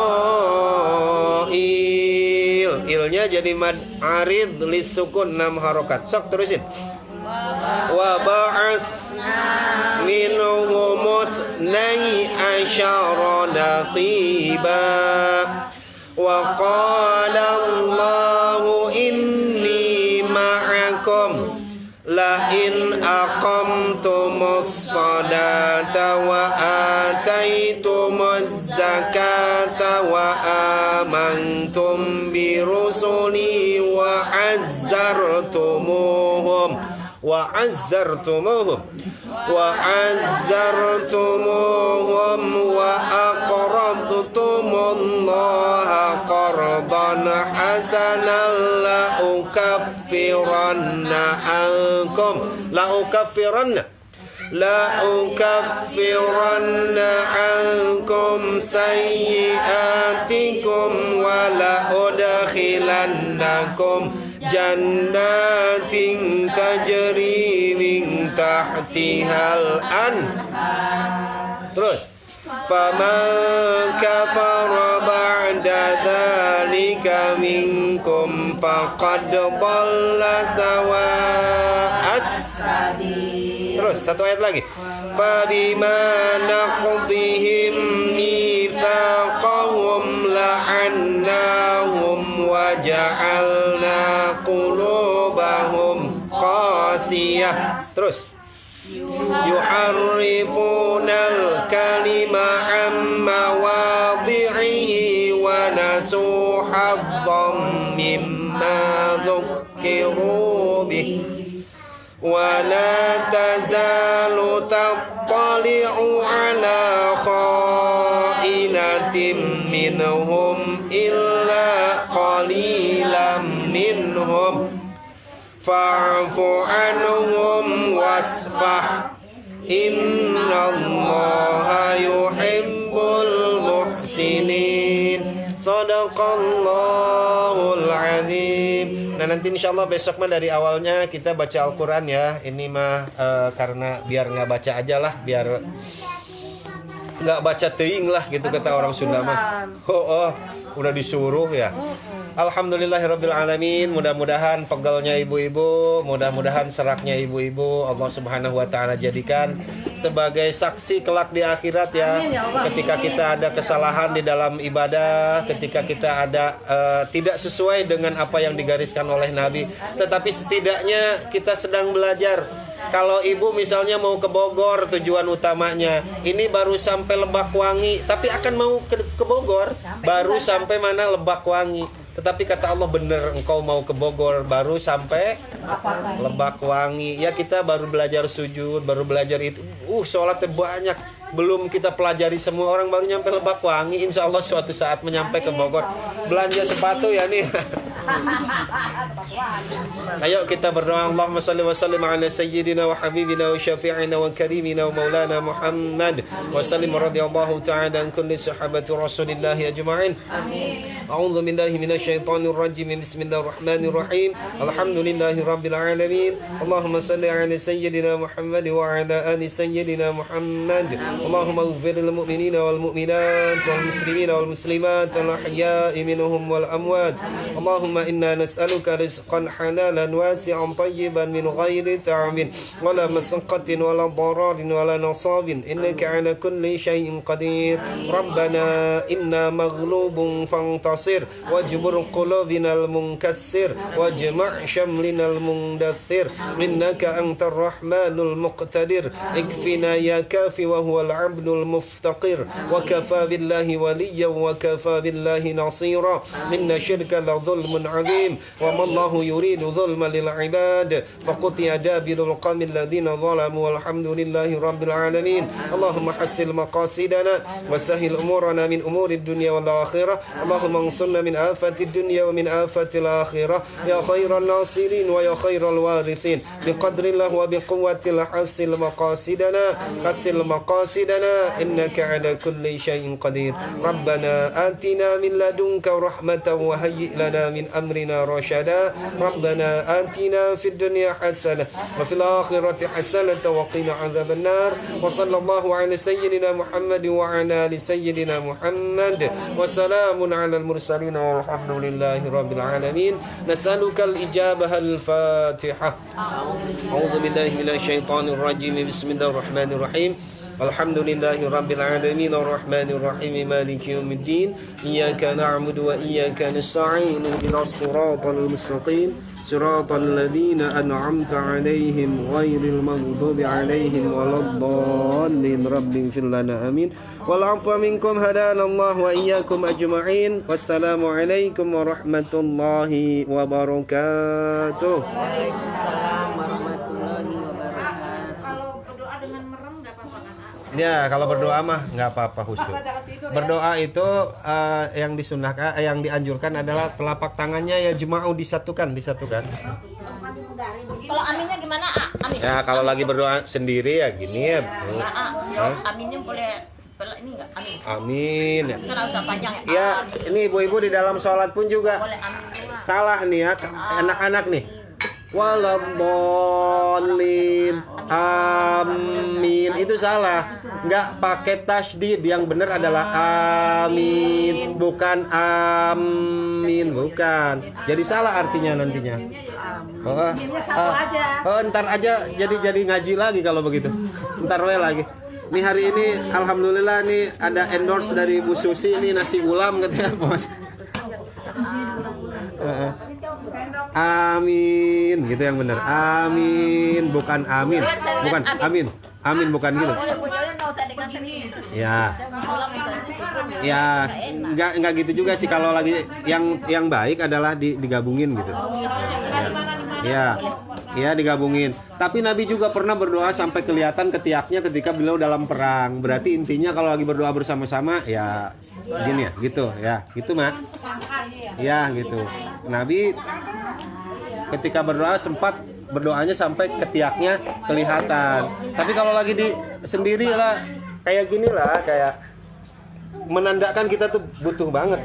Ilnya jadi mad arid lisukun 6 harokat. Sok terusin. Wa ba'atsna minhum ithnai asyara naqiba wa qala Allahu inni ma'akum la in aqamtumus salata wa ataitumuz zakata wa amantum bi rusuli wa azzartumuhum wa aqradtumullaha qardan hasanan la ukaffiranna ankum sayyi'atikum wa la udkhilannakum jannatin tajri min tahtihal anhar. Terus faman kafara ba'da dzalika minkum faqad dhalla sawa'as sabil. Terus satu ayat lagi. Fabima naqdihim mitsaqahum la'annahum wa ja'alna qulubahum qasiyah. Terus yuharrifunal kalima amma wadhi'ihi wa nasu hadzam mimma dzukkiru bih wa la tazalu tattali'u ala kha'inatin minhum illa qalilan minhum fa'fu anhum wasfah innallaha yuhibbul muhsinin. Shadaqallahul azim. Nah nanti insyaallah besok mah dari awalnya kita baca Al-Quran ya. Ini mah karena biar nggak baca aja lah, biar nggak baca teing lah gitu kata orang Sunda mah. Oh, udah disuruh ya. Alhamdulillahirabbil alamin. Mudah-mudahan pegelnya ibu-ibu, mudah-mudahan seraknya ibu-ibu Allah Subhanahu wa taala jadikan sebagai saksi kelak di akhirat ya. Ketika kita ada kesalahan di dalam ibadah, ketika kita ada tidak sesuai dengan apa yang digariskan oleh Nabi, tetapi setidaknya kita sedang belajar. Kalau ibu misalnya mau ke Bogor, tujuan utamanya ini baru sampai Lebakwangi, tapi akan mau ke Bogor baru sampai mana? Lebakwangi. Tetapi kata Allah, benar engkau mau ke Bogor baru sampai Lebakwangi. Ya kita baru belajar sujud, baru belajar itu. Sholatnya banyak, belum kita pelajari semua. Orang baru nyampe Lebakwangi, insya Allah suatu saat menyampe ke Bogor. Belanja sepatu ya nih. Ayo kita berdoa. Allahumma salli wa sallim ala sayyidina wa habibina wa syafi'ina wa karimina wa maulana Muhammad wa sallim radhiyallahu ta'ala an kulli sahabati Rasulillah ajma'in. Amin. A'udzu billahi minasyaitonir rajim. Bismillahirrahmanirrahim. Alhamdulillahi rabbil alamin. Allahumma salli ala sayyidina Muhammad wa ala ali sayyidina Muhammad. Allahumma ighfir lil mu'minina wal mu'minat wal muslimina wal muslimat al ahya'i minhum wal amwat. Allahumma inna nas'aluka rizqan halalan wasi'an tayyiban min ghairi ta'abin wala masaqatin wala dararin wala nasabin innaka ala kulli syai'in qadir. Rabbana inna maghlubun fantasir wajbur qulubina al-munkassir wajma' shamlina al-mundathir innaka antar rahmanul muqtadir ikfina ya kafi wa huwal abdul muftaqir wa kafa billahi waliyyan wa kafa billahi nasira inna syirka la dhulmun عظيم وما الله يريد ظلما للعباد فقطع دابر القوم الذين ظلموا والحمد لله رب العالمين. اللهم حسن مقاصدنا وسهل أمورنا من أمور الدنيا والآخرة. اللهم انصرنا من آفات الدنيا ومن آفات الآخرة يا خير الناصرين ويا خير الوارثين بقدر الله وبقوة حسن مقاصدنا إنك على كل شيء قدير. ربنا آتنا من لدنك رحمة وهيئ لنا من أمرنا رشدا. ربنا آتنا في الدنيا حسنة وفي الآخرة حسنة وقنا عذاب النار. وصلى الله على سيدنا محمد وعلى آل سيدنا محمد وسلام على المرسلين والحمد لله رب العالمين. نسألك الإجابة. الفاتحة. أعوذ بالله من الشيطان الرجيم. بسم الله الرحمن الرحيم. الحمد لله رب العالمين الرحمن الرحيم مالك يوم الدين إياك نعبد وإياك نستعين اهدنا الصراط المستقيم صراط الذين أنعمت عليهم غير المغضوب عليهم ولا الضالين رب اغفر لنا آمين والعفو منكم هدانا الله وإياكم أجمعين والسلام عليكم ورحمة الله وبركاته. Waalaikumsalam warahmatullahi wabarakatuh. Kalau berdoa dengan merem nggak apa-apa kan? Ya kalau berdoa mah nggak apa-apa khusyuk. Berdoa itu yang disunahkan, yang dianjurkan adalah telapak tangannya ya jema'u disatukan. Kalau aminnya gimana? Amin. Ya kalau lagi berdoa sendiri ya gini ya. Aminnya boleh ini enggak? Amin. Amin. Kan harus panjang ya. Ya, ini ibu-ibu di dalam sholat pun juga Boleh amin. salah nih ya, anak-anak nih. Waladhdallin. Amin. Itu salah. Enggak pakai tasydid. Yang benar adalah amin, bukan amin, bukan. Jadi salah artinya nantinya. Ntar aja jadi ngaji lagi kalau begitu. Ntar we lagi. Nih hari ini alhamdulillah nih ada endorse dari Bu Susi ini nasi ulam katanya, Bos. Amin, gitu yang benar. Amin, bukan amin. Bukan amin. Amin bukan gitu. Ya. Ya, enggak gitu juga sih, kalau lagi yang baik adalah digabungin gitu. Ya. Ya, digabungin. Tapi Nabi juga pernah berdoa sampai kelihatan ketiaknya ketika beliau dalam perang. Berarti intinya kalau lagi berdoa bersama-sama ya gini ya, gitu ya. Gitu, Mak. Ya, gitu. Nabi ketika berdoa sempat berdoanya sampai ketiaknya kelihatan. Tapi kalau lagi sendiri lah kayak gini lah, kayak menandakan kita tuh butuh banget.